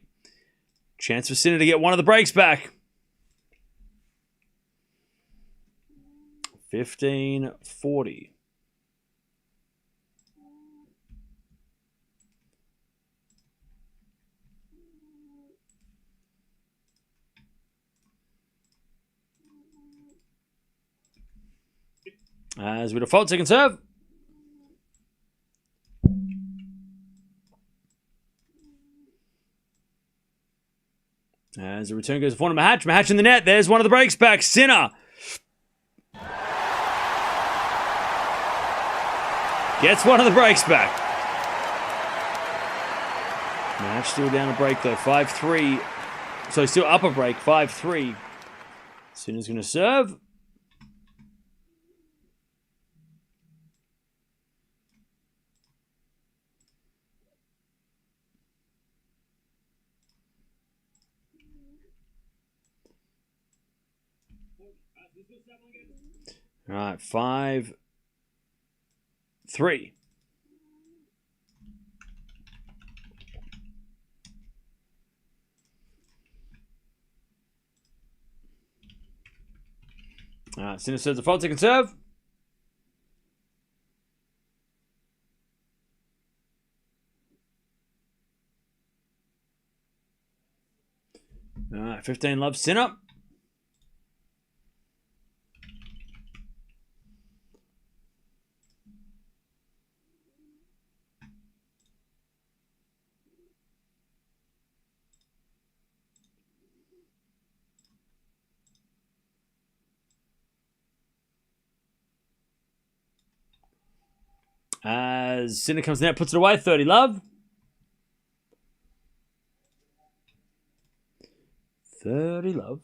Chance for Sinner to get one of the breaks back. 15-40. As we default, second serve. As the return goes for Machac. Machac in the net. There's one of the breaks back. Sinner gets one of the breaks back. Machac still down a break though. 5-3. So still up a break. 5-3. Sinner's going to serve. All right, 5-3. All right, Sinner serves a fault, second serve. All right, 15 love, Sinner. As Sinner comes in, puts it away, 30 love. 30 love.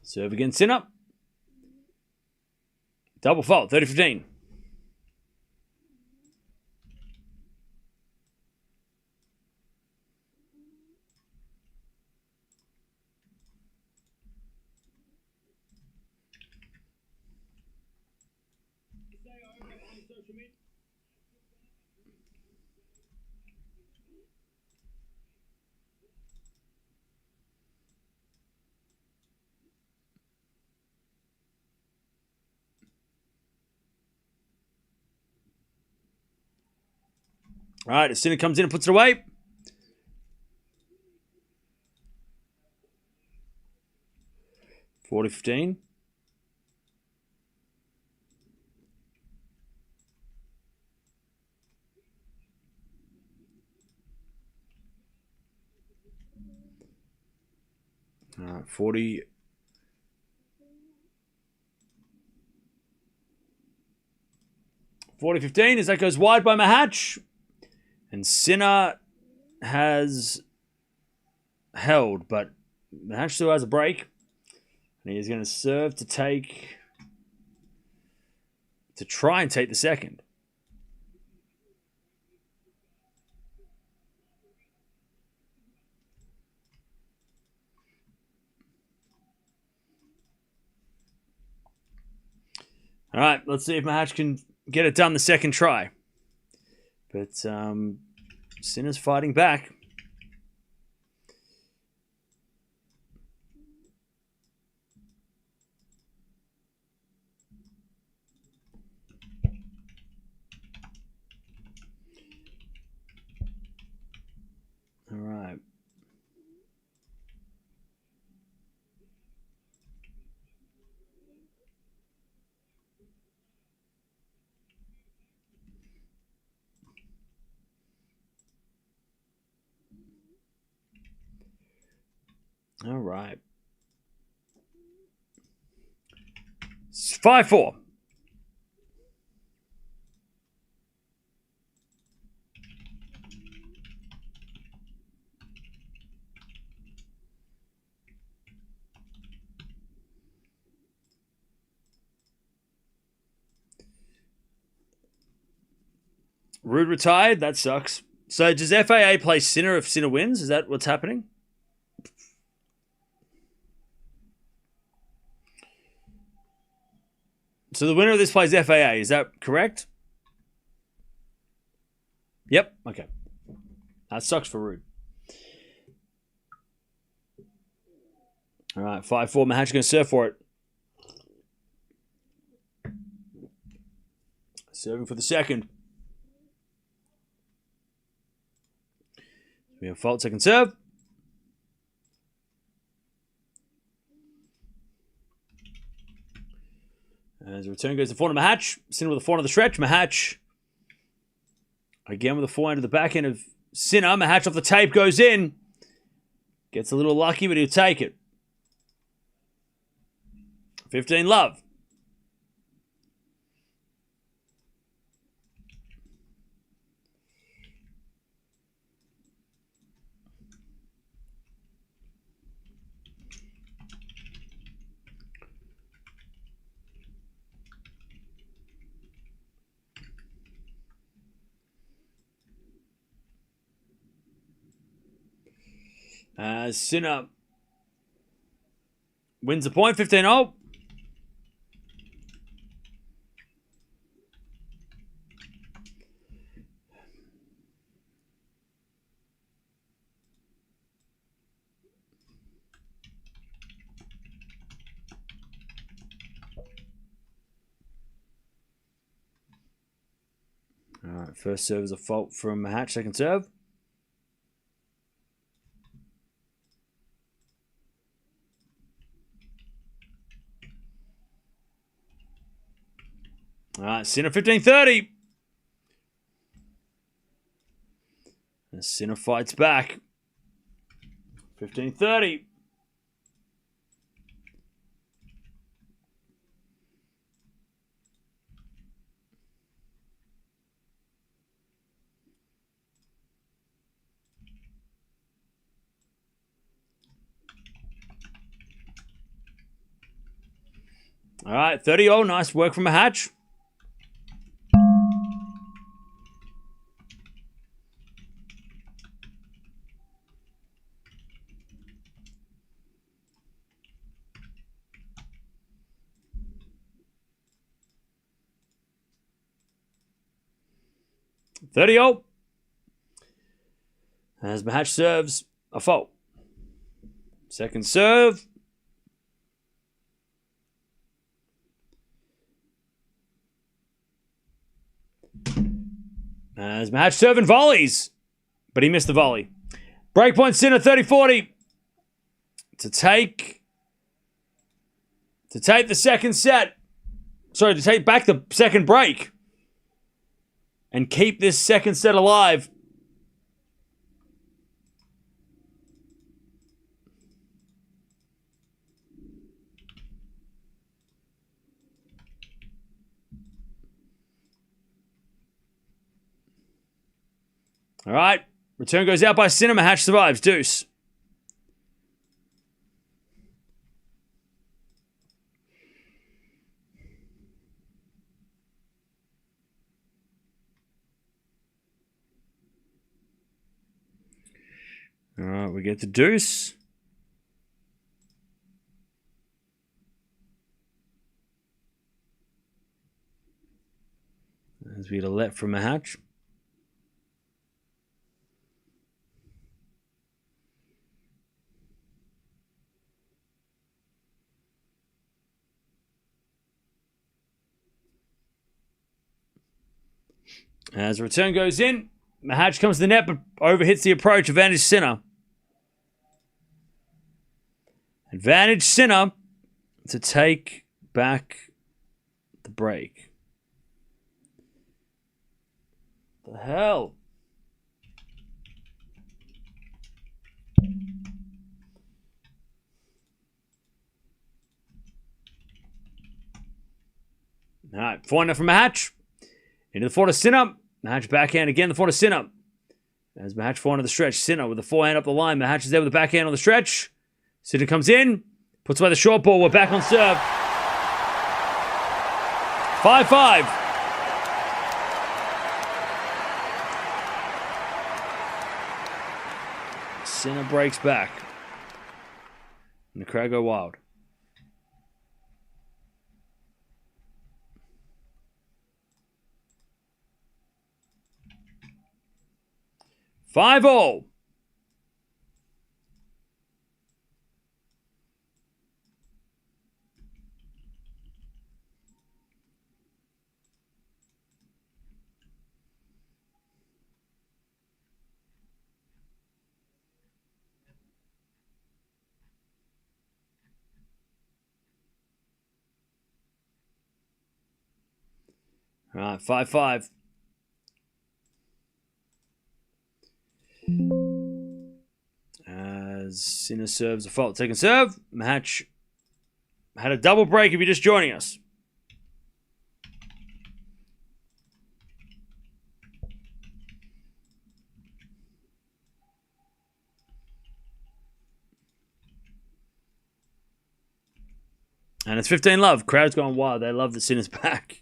Serve again, Sinner. Double fault, 30-15. All right, as Sinner comes in and puts it away. $40-15. All right, 40. 40-15 as that goes wide by Machac. And Sinner has held, but Machac still has a break. And he's going to serve to try and take the second. All right, let's see if Machac can get it done the second try. But Sinner's fighting back. All right. All right. 5-4. Rude retired. That sucks. So does FAA play Sinner if Sinner wins? Is that what's happening? So the winner of this plays FAA. Is that correct? Yep. Okay. That sucks for Rude. All right. 5-4. Machac going to serve for it. Serving for the second. We have fault second serve. As the return goes to forehand of Machac. Sinner with the forehand of the stretch. Machac again with the forehand of the backhand of Sinner. Machac off the tape goes in. Gets a little lucky, but he'll take it. 15 love. Sinner wins the point, 15-0. All right, first serve is a fault from Machac, second serve. All right, Sinner 15-30. And Sinner fights back. 15-30. All right, 30-0. Nice work from Machac. As Machac serves a fault. Second serve. As Machac serving volleys. But he missed the volley. Breakpoint Sinner 30-40. To take the second set. Sorry, to take back the second break. And keep this second set alive. All right. Return goes out by Sinner. Machac survives. Deuce. All right, we get the deuce. As we get a let from Machac. As the return goes in, Machac comes to the net, but overhits the approach. Advantage Sinner. Advantage Sinner to take back the break. The hell? All right, forehand from Machac. Into the forehand of Sinner. Machac backhand again, the forehand of Sinner. As Machac forehand of the stretch. Sinner with the forehand up the line. Machac is there with the backhand on the stretch. Sinner comes in. Puts away the short ball. We're back on serve. 5-5. Sinner breaks back. And the crowd go wild. 5-all. All right, 5-5. As Sinner serves a fault. Second serve. Machac had a double break if you're just joining us. And it's 15-love. Crowd's going wild. They love the Sinner's back.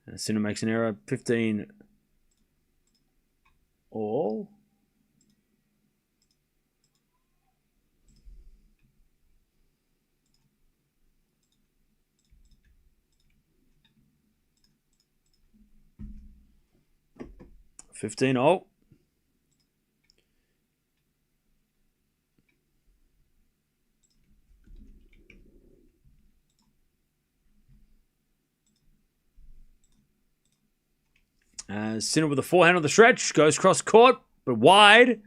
And Sinner makes an error. 15 all. $15-all. Sinner with a forehand on the stretch. Goes cross court, but wide.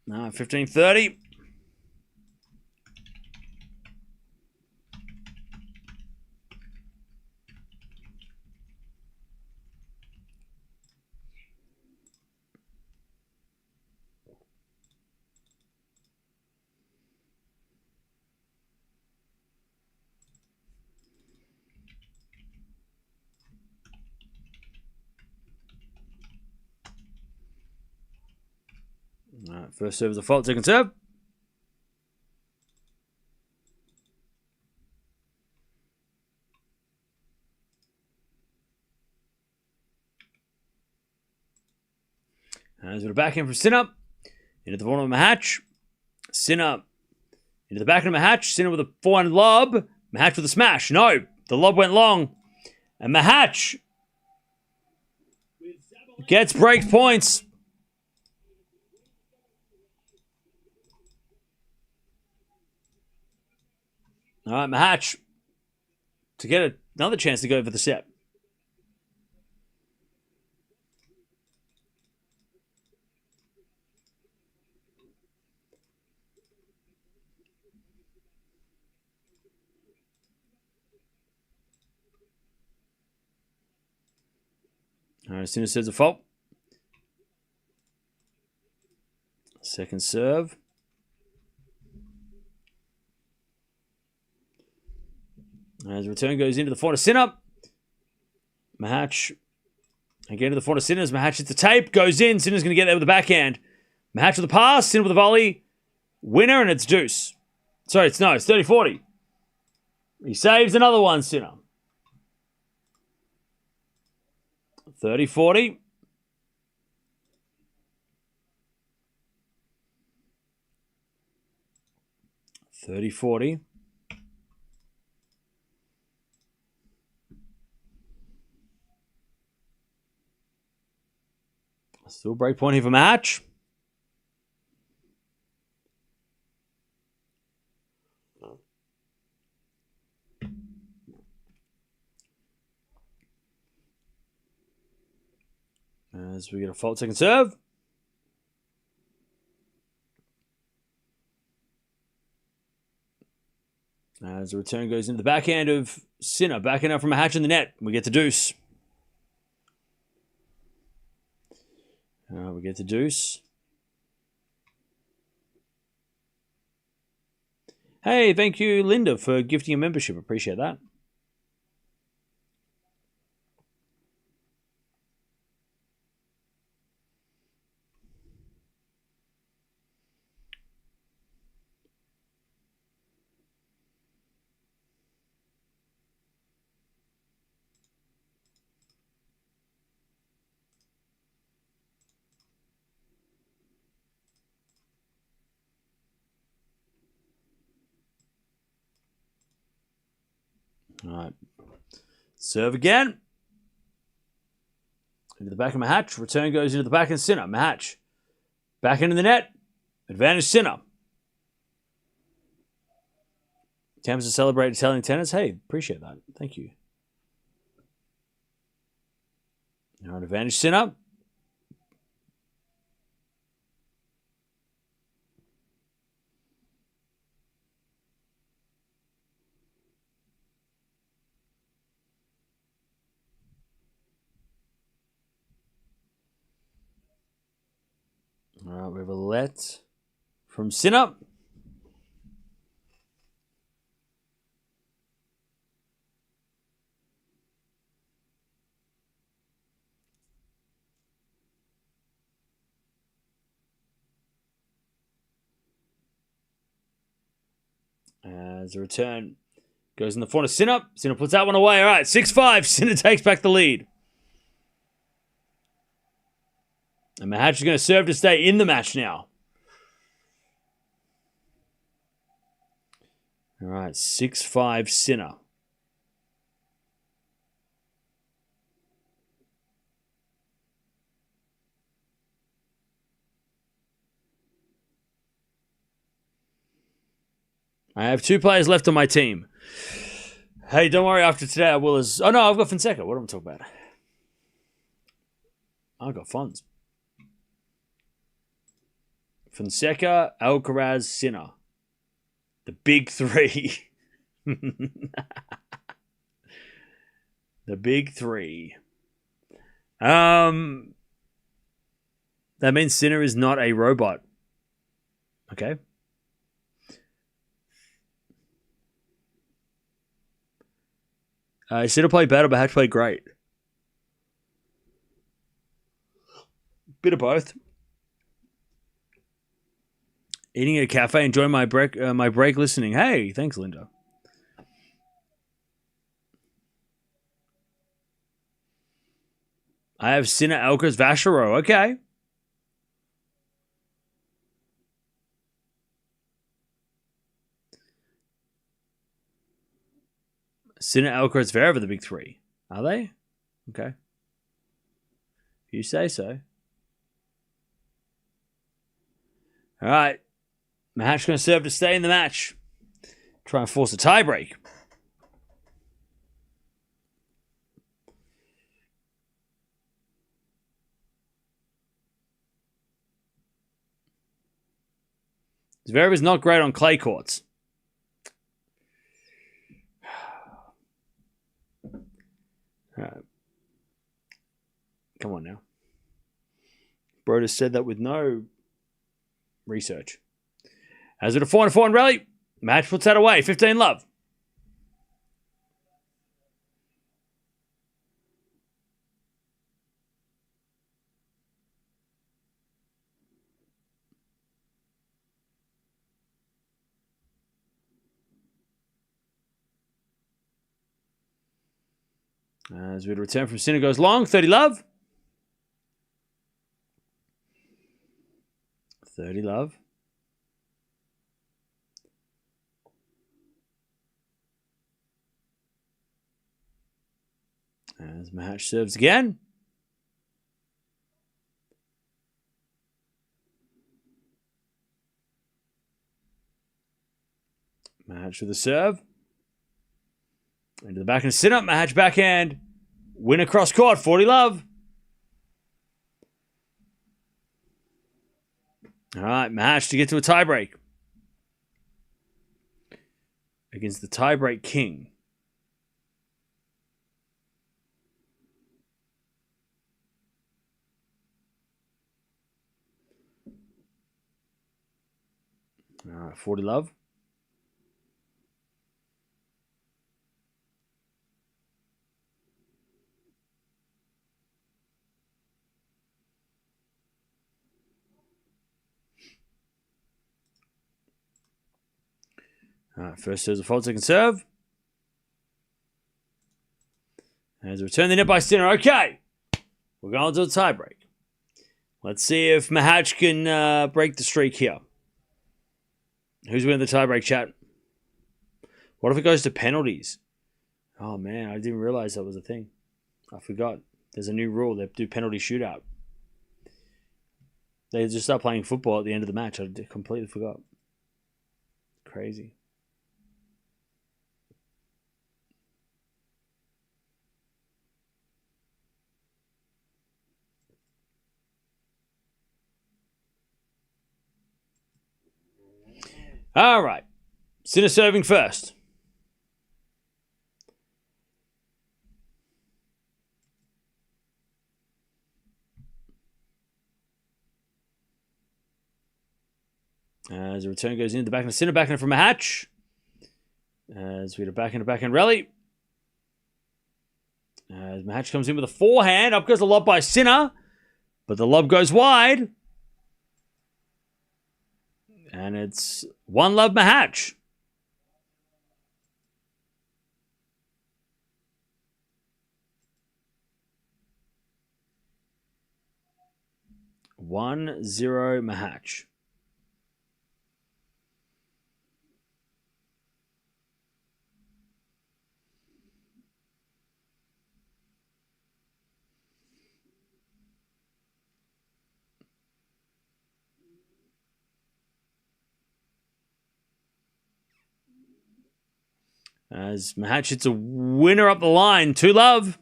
15-30. All right, first serve is a fault. Second serve. As with a backhand from Sinner. Into the forehand of Machac. Sinner into the backhand of Machac. Sinner with a forehand lob. Machac with a smash. No, the lob went long. And Machac gets break points. All right, Machac to get another chance to go for the set. All right, as soon as there's a fault. Second serve. As the return goes into the forehand of Sinner. Machac again to the forehand of Sinner. Machac hits the tape, goes in. Sinner's going to get there with the backhand. Machac with the pass, Sinner with the volley. Winner, and it's deuce. Sorry, it's 30-40. He saves another one, Sinner. 30-40. Still break point here for Machac. As we get a fault second serve. As the return goes into the backhand of Sinner. Backhand out from Machac in the net. We get the deuce. We get the deuce. Hey, thank you, Linda, for gifting a membership. Appreciate that. All right. Serve again. Into the back of Machac. Return goes into the back and Sinner. Machac. Back into the net. Advantage Sinner. Attempts to celebrate Italian tennis. Hey, appreciate that. Thank you. All right, advantage Sinner. All right, we have a let from Sinner. As a return goes in the front of Sinner. Sinner puts that one away. All right, 6-5. Sinner takes back the lead. And Machac is going to serve to stay in the match now. All right, 6-5 Sinner. I have 2 players left on my team. Hey, don't worry. After today, I will as... Oh, no, I've got Fonseca. What am I talking about? I've got Fons. Fonseca, Alcaraz, Sinner. The big 3. The big 3. That means Sinner is not a robot. Okay. Sinner played better, but had to play great. Bit of both. Eating at a cafe, enjoying my break listening. Hey, thanks, Linda. I have Sinner, Alcaraz, Vachereau. Okay. Sinner, Alcaraz, Zverev are the big 3. Are they? Okay. You say so. All right. Machac going to serve to stay in the match. Try and force a tiebreak. Zverev is not great on clay courts. All right. Come on now. Broder said that with no research. As with a 4-4 rally, Machac puts that away. 15 love. As we return from Sinner goes long, 30 love. 30 love. As Machac serves again. Machac with the serve. Into the back and sit up. Machac backhand. Win across court. 40 love. All right, Machac to get to a tiebreak. Against the tiebreak king. All right, 40 love. All right, first serves a fault, second serve. As a return the net by Sinner. Okay, we're going to the tiebreak. Let's see if Machac can break the streak here. Who's winning the tiebreak, chat? What if it goes to penalties? Oh, man, I didn't realize that was a thing. I forgot. There's a new rule. They do penalty shootout. They just start playing football at the end of the match. I completely forgot. Crazy. All right. Sinner serving first. As the return goes into the backhand, Sinner backhand from Machac. As we had a backhand rally. As Machac comes in with a forehand. Up goes the lob by Sinner. But the lob goes wide. And it's 1-love Machac. One zero Machac. As Machac hits a winner up the line. 2-love.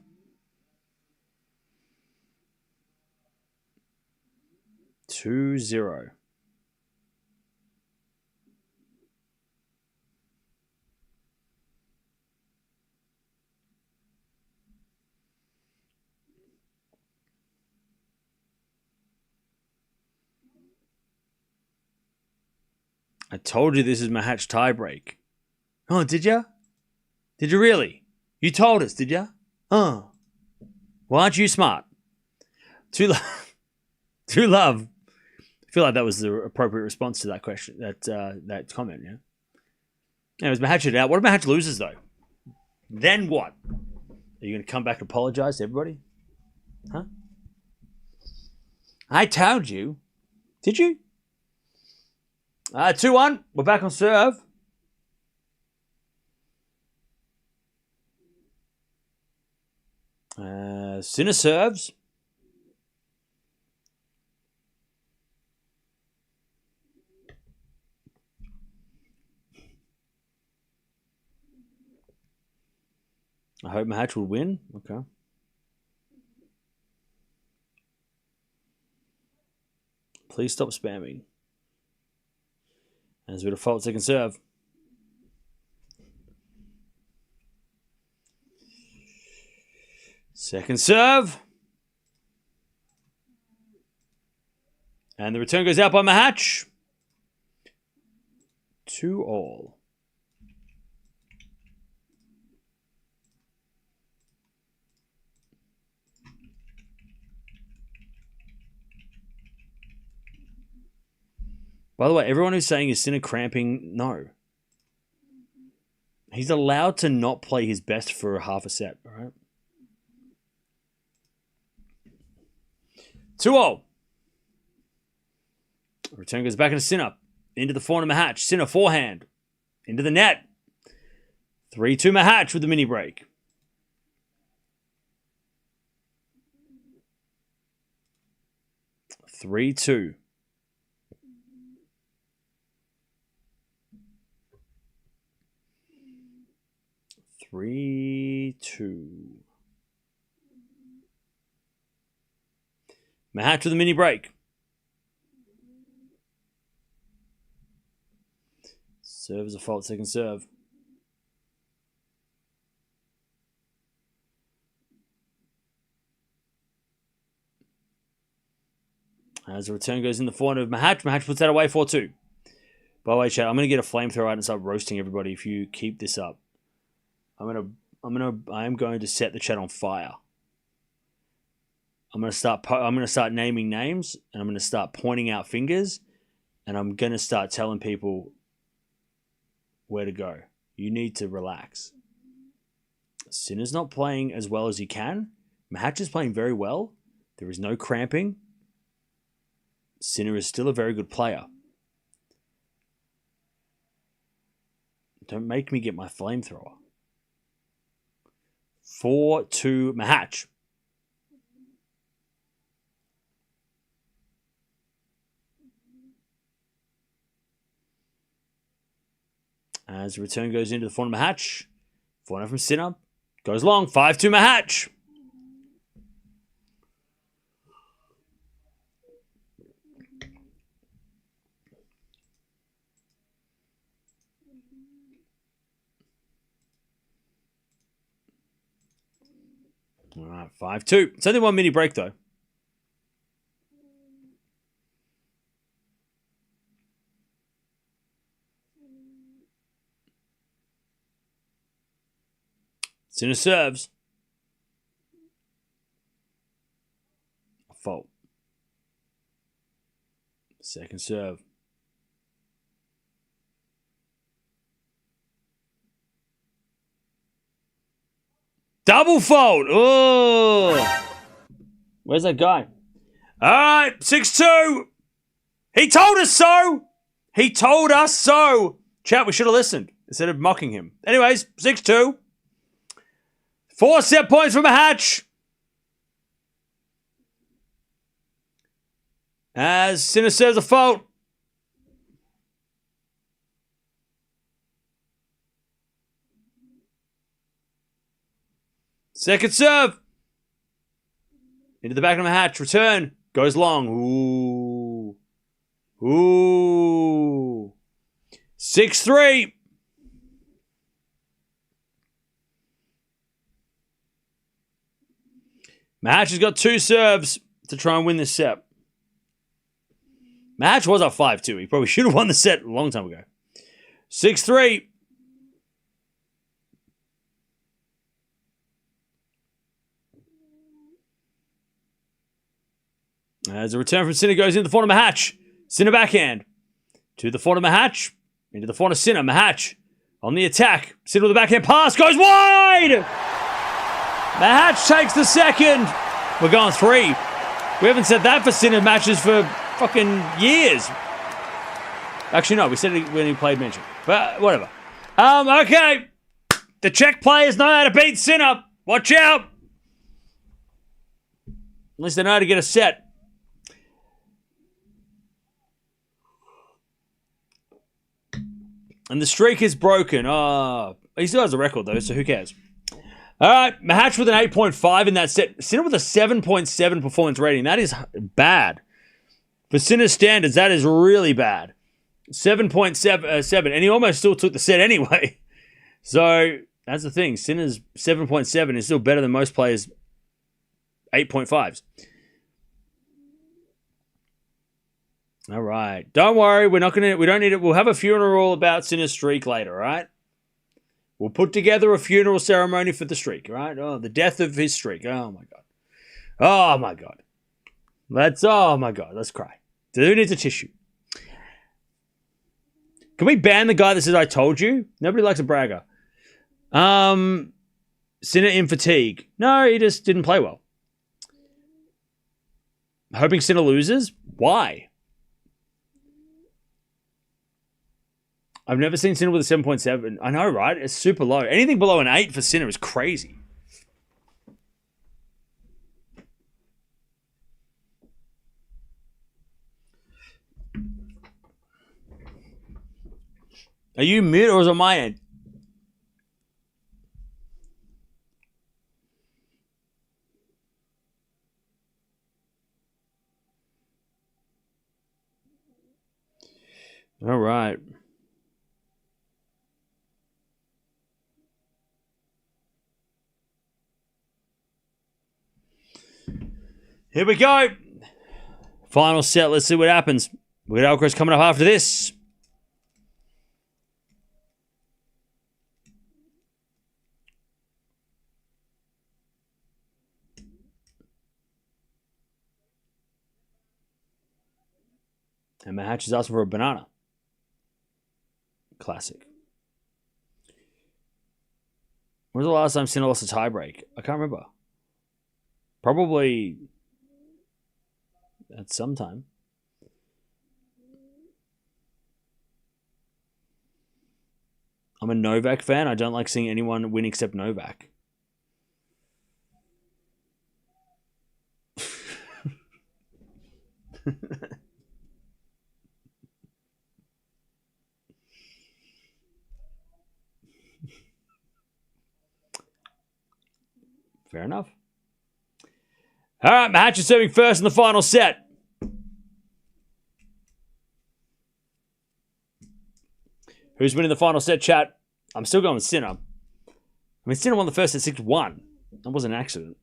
Two zero. I told you this is Machac tiebreak. Oh, did you? Did you really? You told us, did you? Oh. Well, aren't you smart? 2-love. 2-love. I feel like that was the appropriate response to that question, that comment, yeah? Anyways, Machac it out. What if Machac loses, though? Then what? Are you going to come back and apologize to everybody? Huh? I told you. Did you? 2-1. We're back on serve. Sinner serves. I hope Machac will win. Okay. Please stop spamming. As we default second serve. Second serve. And the return goes out by Machac. 2-all. By the way, everyone who's saying is Sinner cramping, no. He's allowed to not play his best for half a set, all right? 2-all. Return goes back into Sinner. Into the forehand of Machac. Sinner forehand. Into the net. 3-2 Machac with the mini break. Three, 2. Three, 2. Machac with the mini break. Serve is a fault, second serve. As the return goes in the forehand of Machac, Machac puts that away 4-2. By the way, chat, I'm gonna get a flamethrower out and start roasting everybody if you keep this up. I am going to set the chat on fire. I'm gonna start naming names, and I'm gonna start pointing out fingers, and I'm gonna start telling people where to go. You need to relax. Sinner's not playing as well as he can. Machac is playing very well. There is no cramping. Sinner is still a very good player. Don't make me get my flamethrower. 4-2 Machac. As the return goes into the forehand Machac. Forehand from Sinner. Goes long. 5-2 Machac. All right, 5-2. It's only one mini break, though. Sinner serves. A fault. Second serve. Double fault. Oh. Where's that guy? All right, 6-2. He told us so. He told us so. Chat, we should have listened instead of mocking him. Anyways, 6-2. 4 set points for Machac. As Sinner serves a fault. Second serve. Into the back of Machac. Return. Goes long. Ooh. 6-3. Machac has got 2 serves to try and win this set. Machac was up 5-2. He probably should have won the set a long time ago. 6-3. As a return from Sinner goes into the forehand of Machac. Sinner backhand. To the forehand of Machac. Into the forehand of Sinner. Machac on the attack. Sinner with the backhand pass. Goes wide! Machac takes the second. We're going 3. We haven't said that for Sinner matches for fucking years. Actually, no. We said it when he played mention. But whatever. Okay. The Czech players know how to beat Sinner. Watch out. At least they know how to get a set. And the streak is broken. He still has a record, though, so who cares? All right, Machac with an 8.5 in that set. Sinner with a 7.7 performance rating. That is bad. For Sinner's standards, that is really bad. 7.7, and he almost still took the set anyway. So, that's the thing. Sinner's 7.7 is still better than most players' 8.5s. All right. Don't worry. We don't need it. We'll have a funeral about Sinner's streak later, all right? We'll put together a funeral ceremony for the streak, all right? Oh, the death of his streak. Oh, my God. Oh, my God. Oh, my God. Let's cry. Who needs a tissue? Can we ban the guy that says, I told you? Nobody likes a bragger. Sinner in fatigue. No, he just didn't play well. Hoping Sinner loses? Why? I've never seen Sinner with a 7.7. I know, right? It's super low. Anything below an 8 for Sinner is crazy. Are you mute or is it on my end? All right. Here we go. Final set. Let's see what happens. We got Alcaraz coming up after this. And Machac is asking for a banana. Classic. When was the last time Sinner lost a tiebreak? I can't remember. Probably at some time. I'm a Novak fan. I don't like seeing anyone win except Novak. Fair enough. All right, Machac is serving first in the final set. Who's winning the final set, chat? I'm still going with Sinner. I mean, Sinner won the first set 6-1. That wasn't an accident.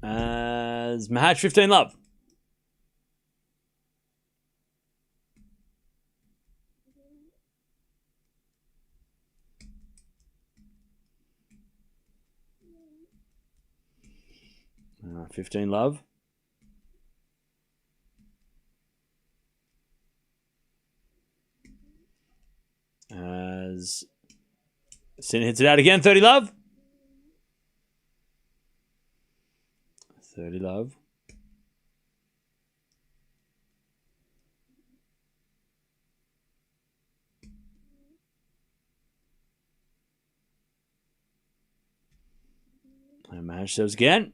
As Machac 15 love. Uh, 15 love. As Sinner hits it out again, 30 love. 30 love. And Machac serves again.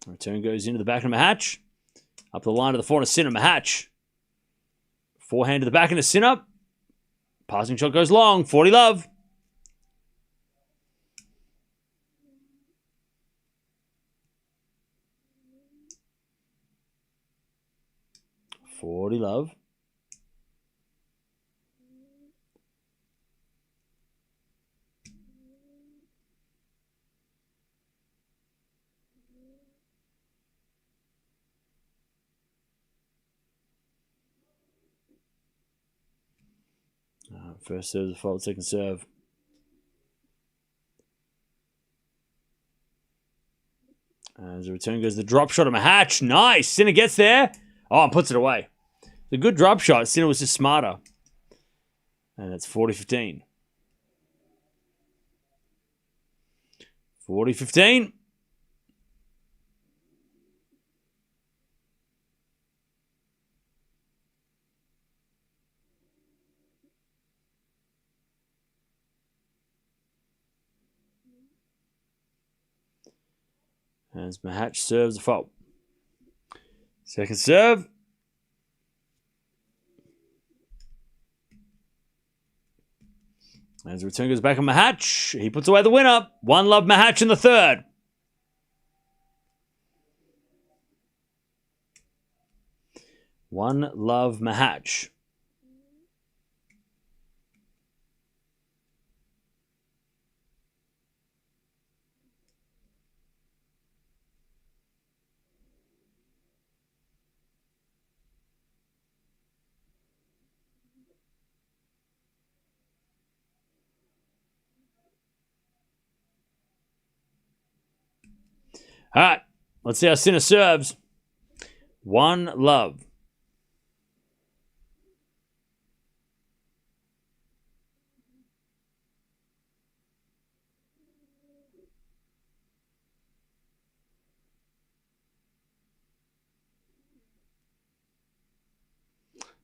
Return goes into the back of Machac. Up the line to the forehand of Sinner. Machac. Forehand to the back of Sinner. Passing shot goes long. 40 love. First serve, the fault, second serve. As the return goes the drop shot of Machac. Nice. Sinner gets there. Oh, and puts it away. It's a good drop shot. Sinner was just smarter. And it's 40-15. 40-15. As Machac serves the fault. Second serve. As the return goes back on Machac. He puts away the winner. 1 love Machac in the third. One love Machac. All right, let's see how Sinner serves. 1 love.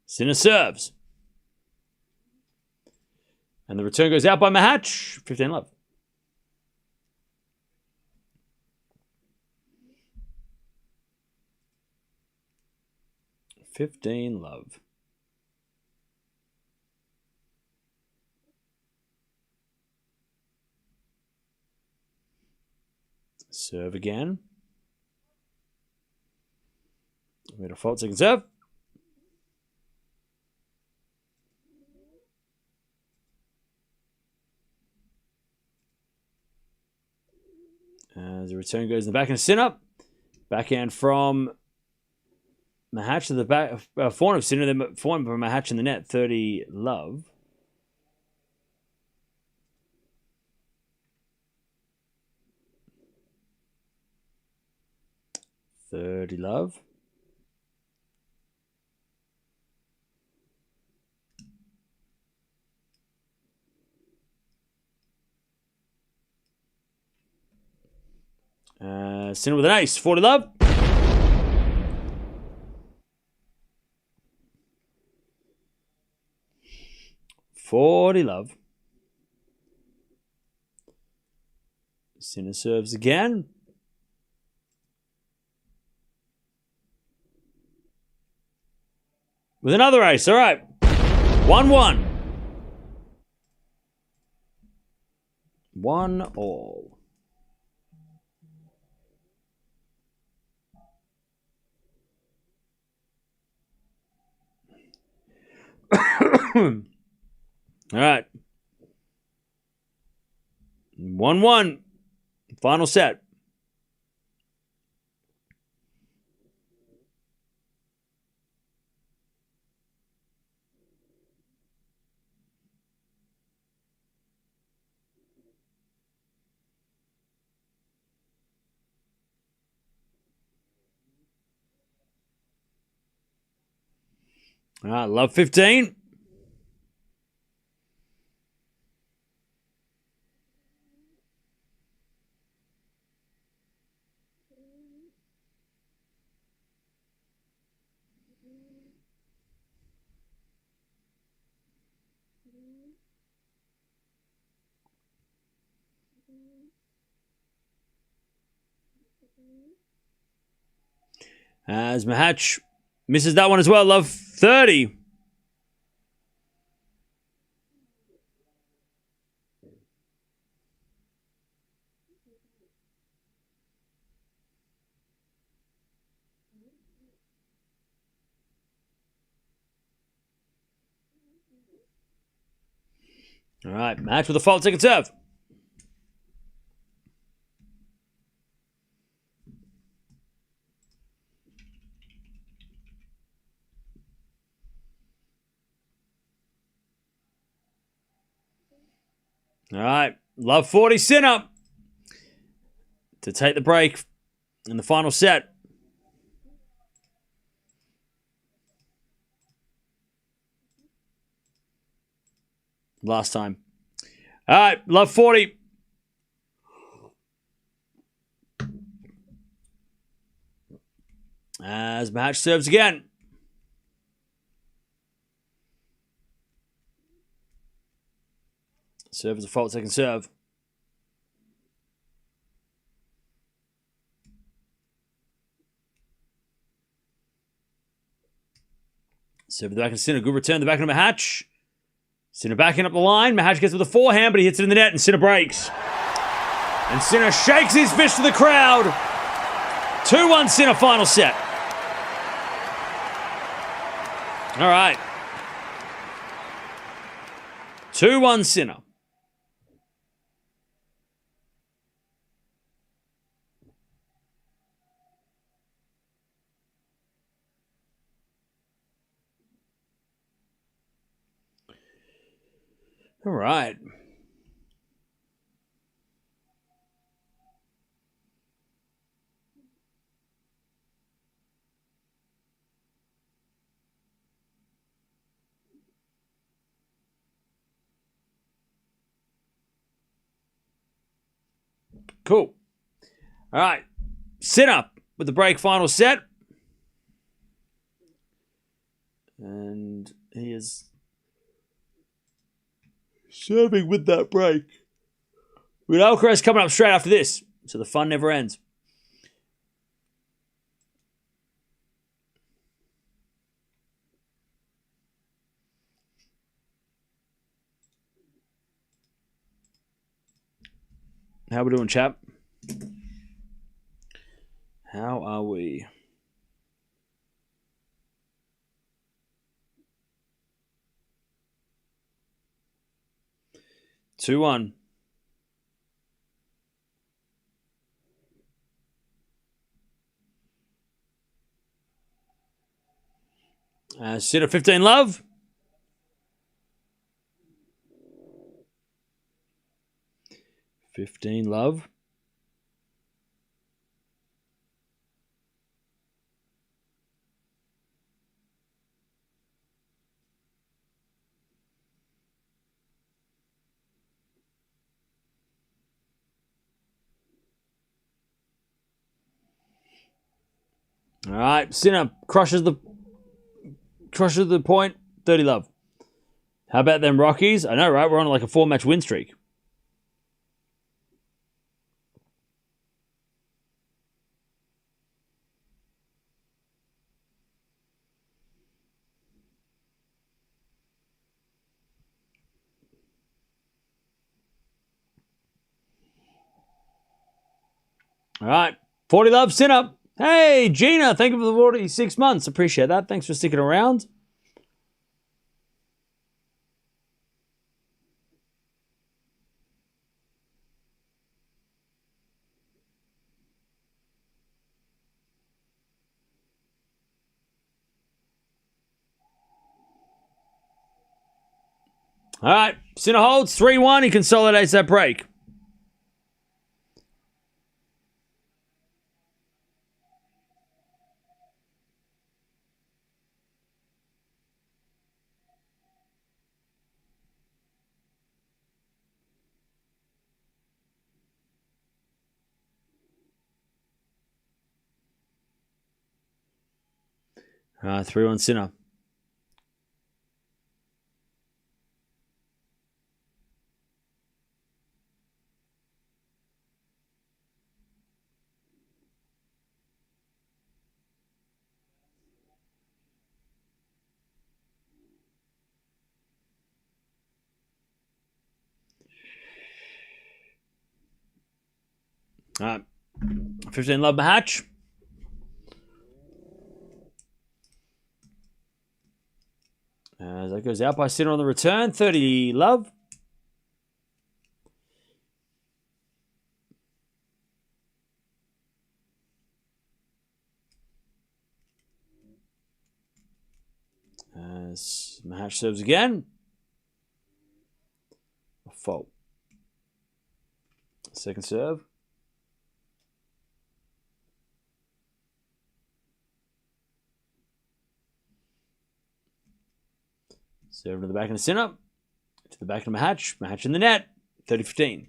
Sinner serves. And the return goes out by Machac. 15 love. $15 love. Serve again. We had a fault, second serve. As the return goes in the backhand Sinner. Backhand from Machac to the back, forehand of Sinner, then forehand from Machac in the net. 30 love. Sinner with an ace. 40 love. $40 love. Sinner serves again. With another ace. All right. 1-1. 1-1. All right. 1-1. Final set. All right, love 15. As Machac misses that one as well, love 30. All right, Machac with a fault second serve. All right, love 40 Sinner to take the break in the final set. Last time. All right, love 40. As Machac serves again. Serve as a fault second serve. Serve at the back of Sinner. Good return. The back of Machac. Sinner backing up the line. Machac gets with a forehand, but he hits it in the net, and Sinner breaks. And Sinner shakes his fist to the crowd. 2-1 Sinner, final set. All right. 2-1 Sinner. All right. Cool. All right. Sinner with the break final set. And he is serving with that break. With Alcaraz coming up straight after this. So the fun never ends. How are we doing, chap? How are we? Two one. Sinner 15 love. $15 love. All right, Sinner crushes the point. 30 love. How about them Rockies? I know, right? We're on like a 4-match win streak. All right. 40 love, Sinner. Hey, Gina, thank you for the 46 months. Appreciate that. Thanks for sticking around. All right. Sinner holds 3-1. He consolidates that break. All right. 3-1 Sinner. All right. 15 love Machac. As that goes out by Sinner on the return. 30 love. As Machac serves again. A fault. Second serve. Serve to the back of the Sinner. To the back of Machac. Machac in the net. 30-15.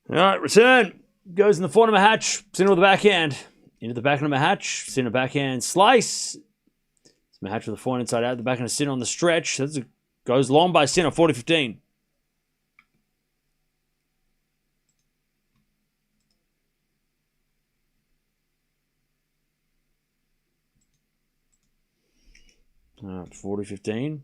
All right, return. Goes in the front of Machac. Sinner with the backhand. Into the back of Machac. Sinner backhand slice. Machac with the forehand inside out. The backhand of Sinner on the stretch. Goes long by Sinner. 40-15. All right, 40-15.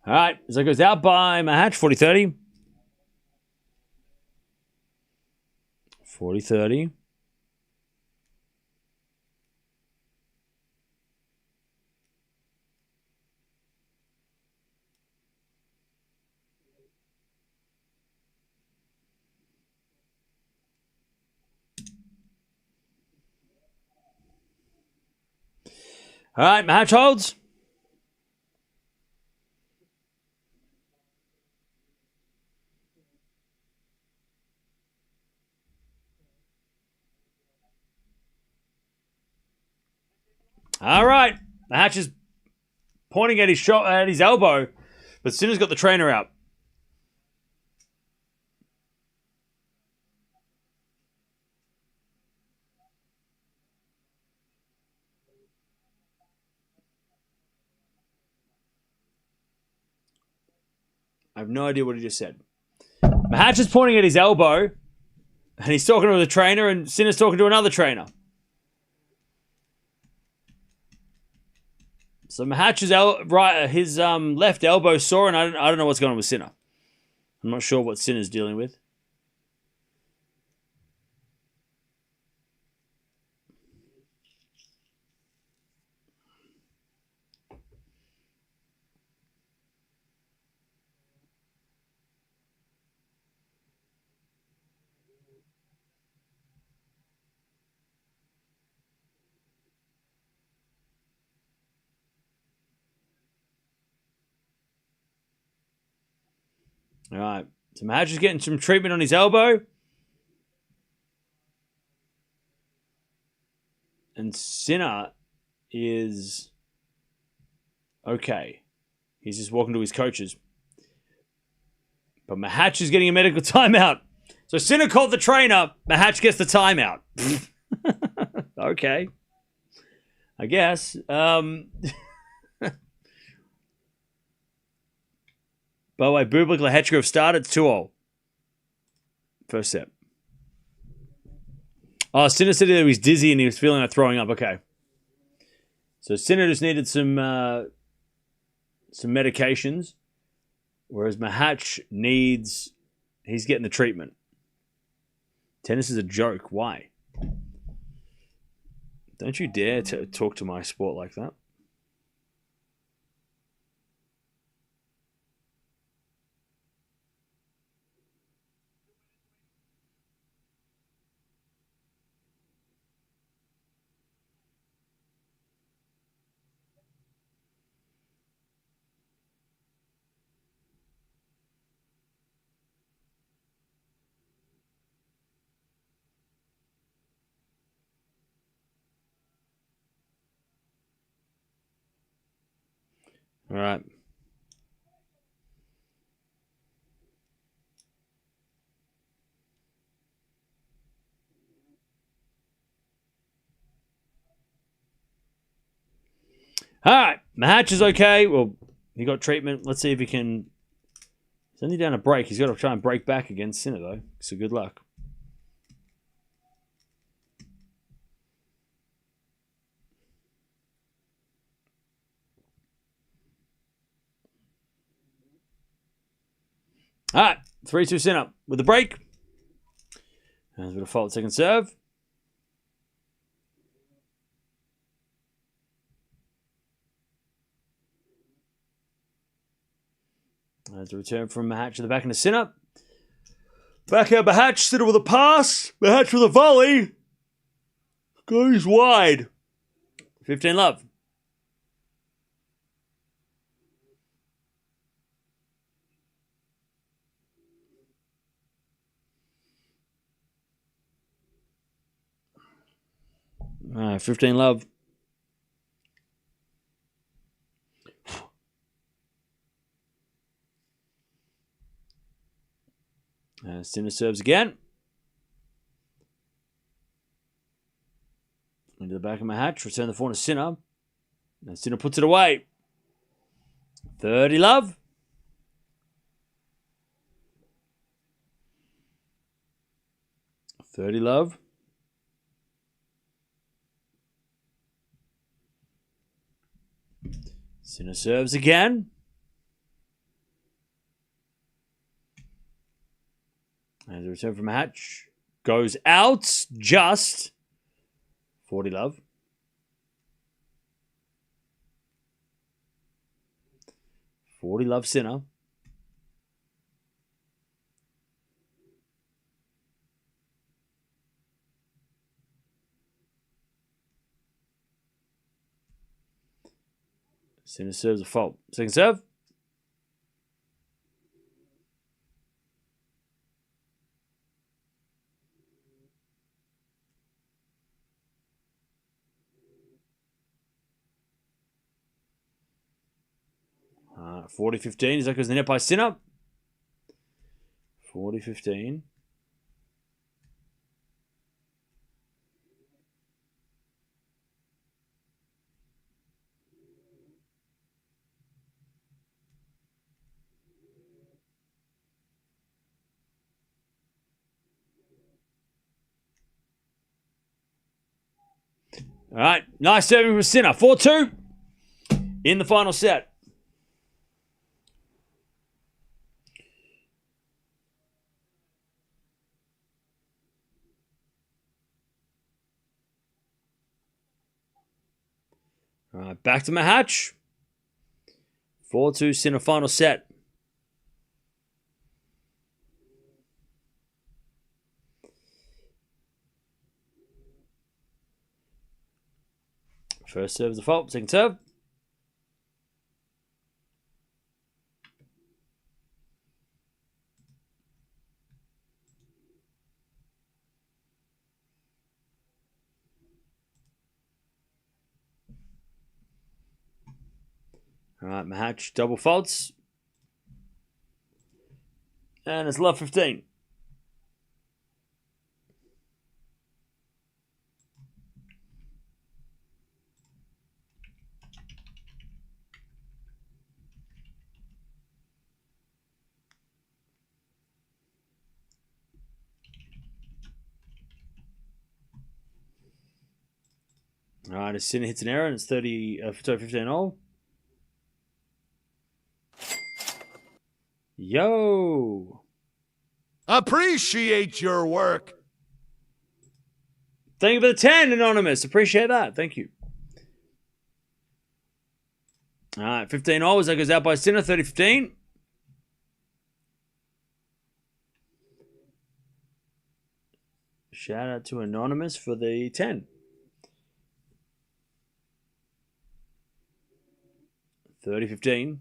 All right, as that goes out by Machac, 40-30. 40-30. All right, Machac holds. All right. Machac is pointing at his elbow, but Sinner's got the trainer out. I have no idea what he just said. Machac is pointing at his elbow, and he's talking to the trainer, and Sinner's talking to another trainer. So Mahac's his left elbow sore, and I don't know what's going on with Sinner. I'm not sure what Sinner's dealing with. All right. So Machac is getting some treatment on his elbow. And Sinner is okay. He's just walking to his coaches. But Machac is getting a medical timeout. So Sinner called the trainer. Machac gets the timeout. Okay. I guess. By the way, Bublik Lehechka have started. It's 2-0. First set. Oh, Sinner said that he was dizzy and he was feeling like throwing up. Okay. So Sinner just needed some medications, whereas Machac he's getting the treatment. Tennis is a joke. Why? Don't you dare to talk to my sport like that. All right. All right. Machac is okay. Well, he got treatment. Let's see if he can. He's only down a break. He's got to try and break back against Sinner, though. So good luck. All right. 3-2 Sinner with the break. There's a bit of fault second serve. There's a return from Machac to the back into Sinner. Back out Machac. Sinner with a pass. Machac with a volley. Goes wide. 15 love. All right, 15 love. Sinner serves again. Into the back of Machac. Return the forehand to Sinner. And Sinner puts it away. 30 love. Sinner serves again. And the return from Machac goes out just 40 love. Sinner. Sinner serves a fault. Second serve. Uh, 40-15. Is that goes the net by Sinner? 40-15. All right. Nice serving from Sinner. 4-2 in the final set. All right. Back to Machac. 4-2 Sinner final set. First serve is a fault. Second serve. All right, Machac double faults. And it's love 15. All right, as Sinner hits an error and it's 15 all. Yo. Appreciate your work. Thank you for the 10, Anonymous. Appreciate that. Thank you. All right, 15 all. That goes out by Sinner, 30-15. Shout out to Anonymous for the 10. 30-15.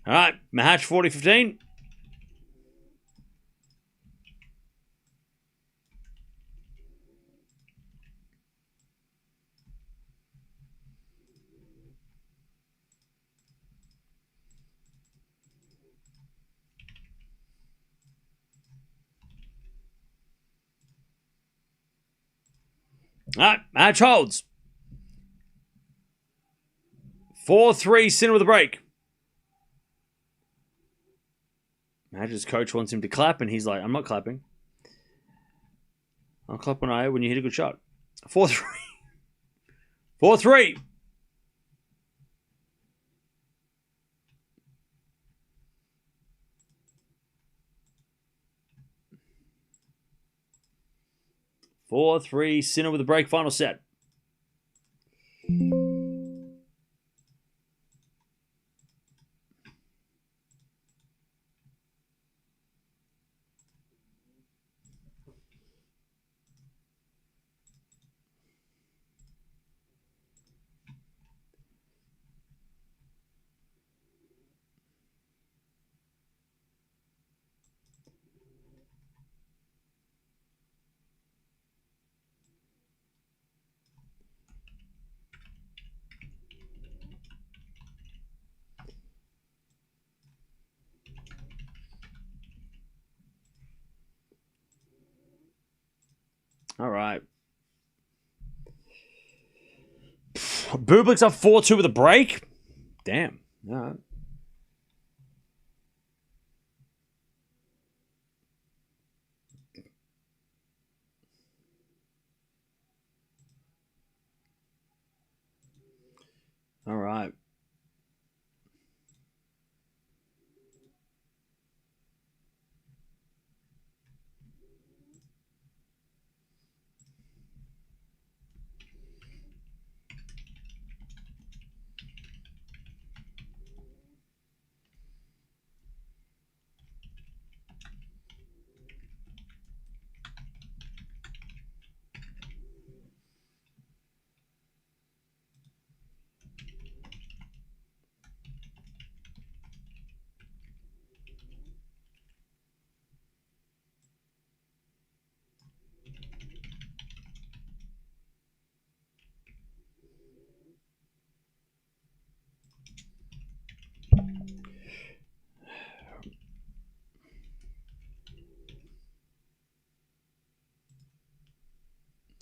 All right, Machac 40-15. All right, Machac holds. 4-3, Sinner with a break. Machac's coach wants him to clap, and he's like, I'm not clapping. I'll clap when you hit a good shot. 4-3. 4-3. Sinner with a break, final set. All right. Bublik's up 4-2 with a break. Damn. All right. All right.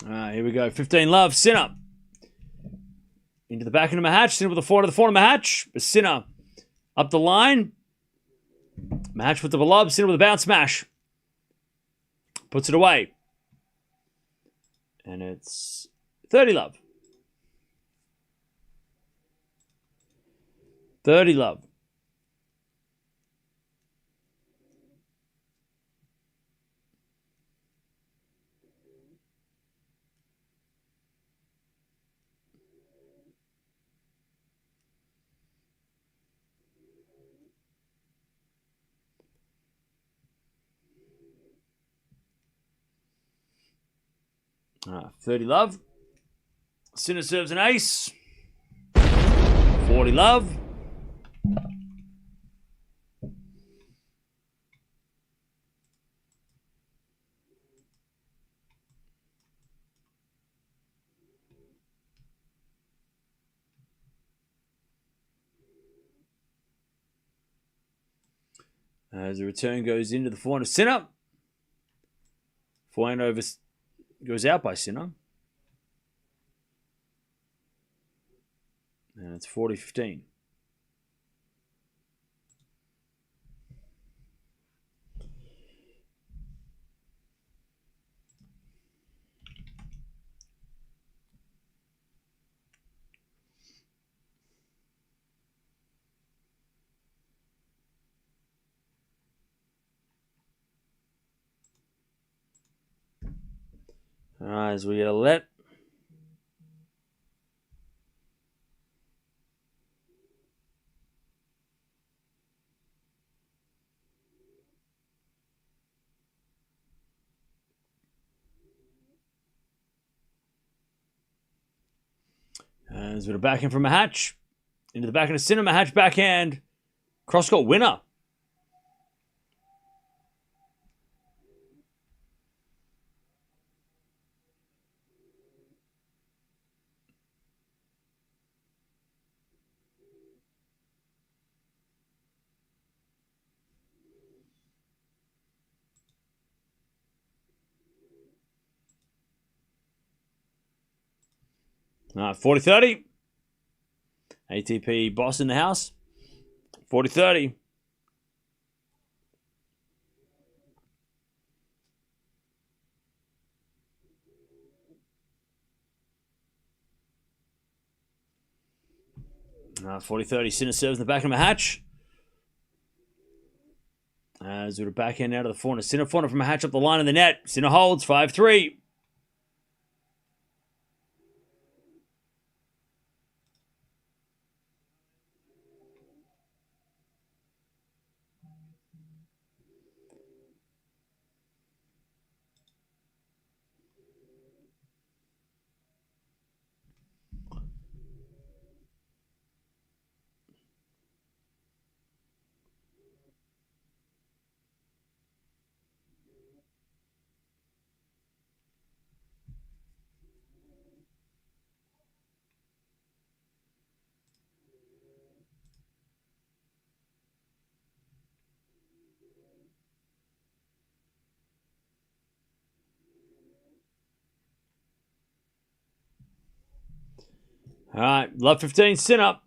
All right, here we go. 15 love. Sinner. Into the back into Machac. Sinner with a 4 to the 4 to Machac. Sinner up the line. Machac with the beloved. Sinner with a bounce smash. Puts it away. And it's 30 love. 30 love. All right, 30 love. Sinner serves an ace. 40 love. As the return goes into the forehand of Sinner. Forehand over goes out by Sinner. And it's 40-15. All right, as we get a let. As with a backhand from Machac. Into the backhand of Sinner. Machac backhand. Cross-court winner. All right, 40-30. ATP boss in the house. 40-30. All right, 40-30. Sinner serves in the back of Machac. As with a backhand out of the forehand. Sinner forehand from Machac up the line of the net. Sinner holds 5-3. 'All right, love 15, Sinner.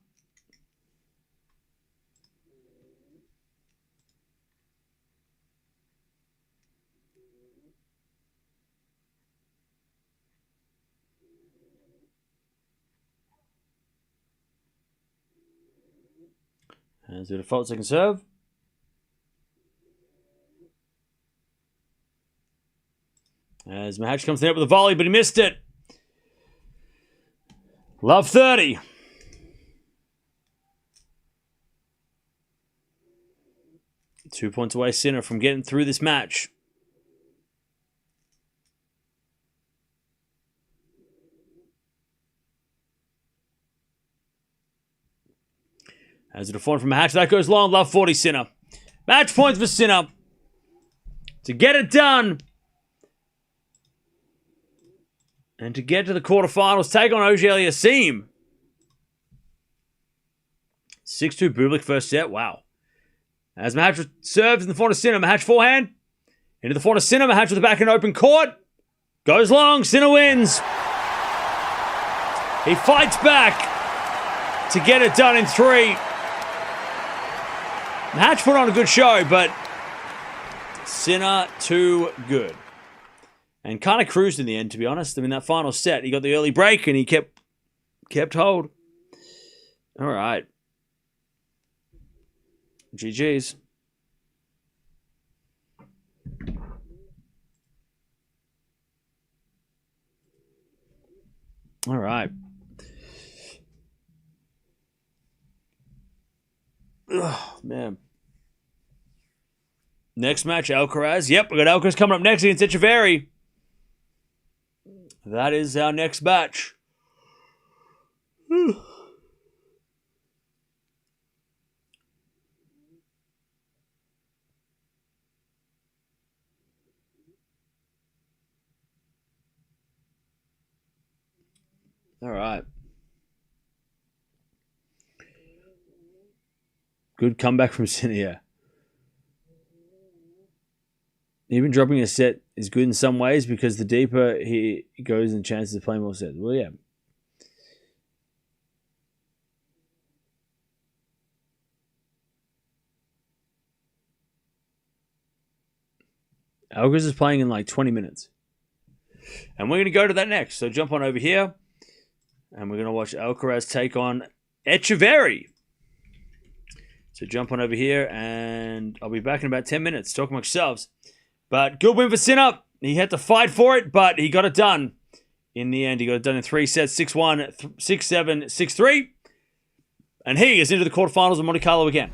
As a default second serve. As Machac comes in with a volley, but he missed it. Love 30. Two points away, Sinner, from getting through this match. As a default from Machac, that goes long. Love 40, Sinner. Match points for Sinner to get it done. And to get to the quarterfinals, take on Auger-Aliassime. 6-2 Bublik first set. Wow. As Machac serves in the forehand of Sinner. Machac forehand. Into the forehand of Sinner. Machac with the backhand open court. Goes long. Sinner wins. He fights back to get it done in 3. Machac put on a good show, but Sinner too good. And kind of cruised in the end, to be honest. I mean, that final set, he got the early break and he kept hold. All right. GG's. All right. Oh, man. Next match, Alcaraz. Yep, we got Alcaraz coming up next against Echeverry. That is our next match. All right. Good comeback from Sinner. Even dropping a set is good in some ways because the deeper he goes and chances of playing more sets. Well, yeah. Alcaraz is playing in like 20 minutes. And we're going to go to that next. So jump on over here. And we're going to watch Alcaraz take on Echeverry. So jump on over here. And I'll be back in about 10 minutes. Talk amongst yourselves. But good win for Sinner. He had to fight for it, but he got it done. In the end, he got it done in 3 sets. 6-1, 6-7, 6-3. And he is into the quarterfinals of Monte Carlo again.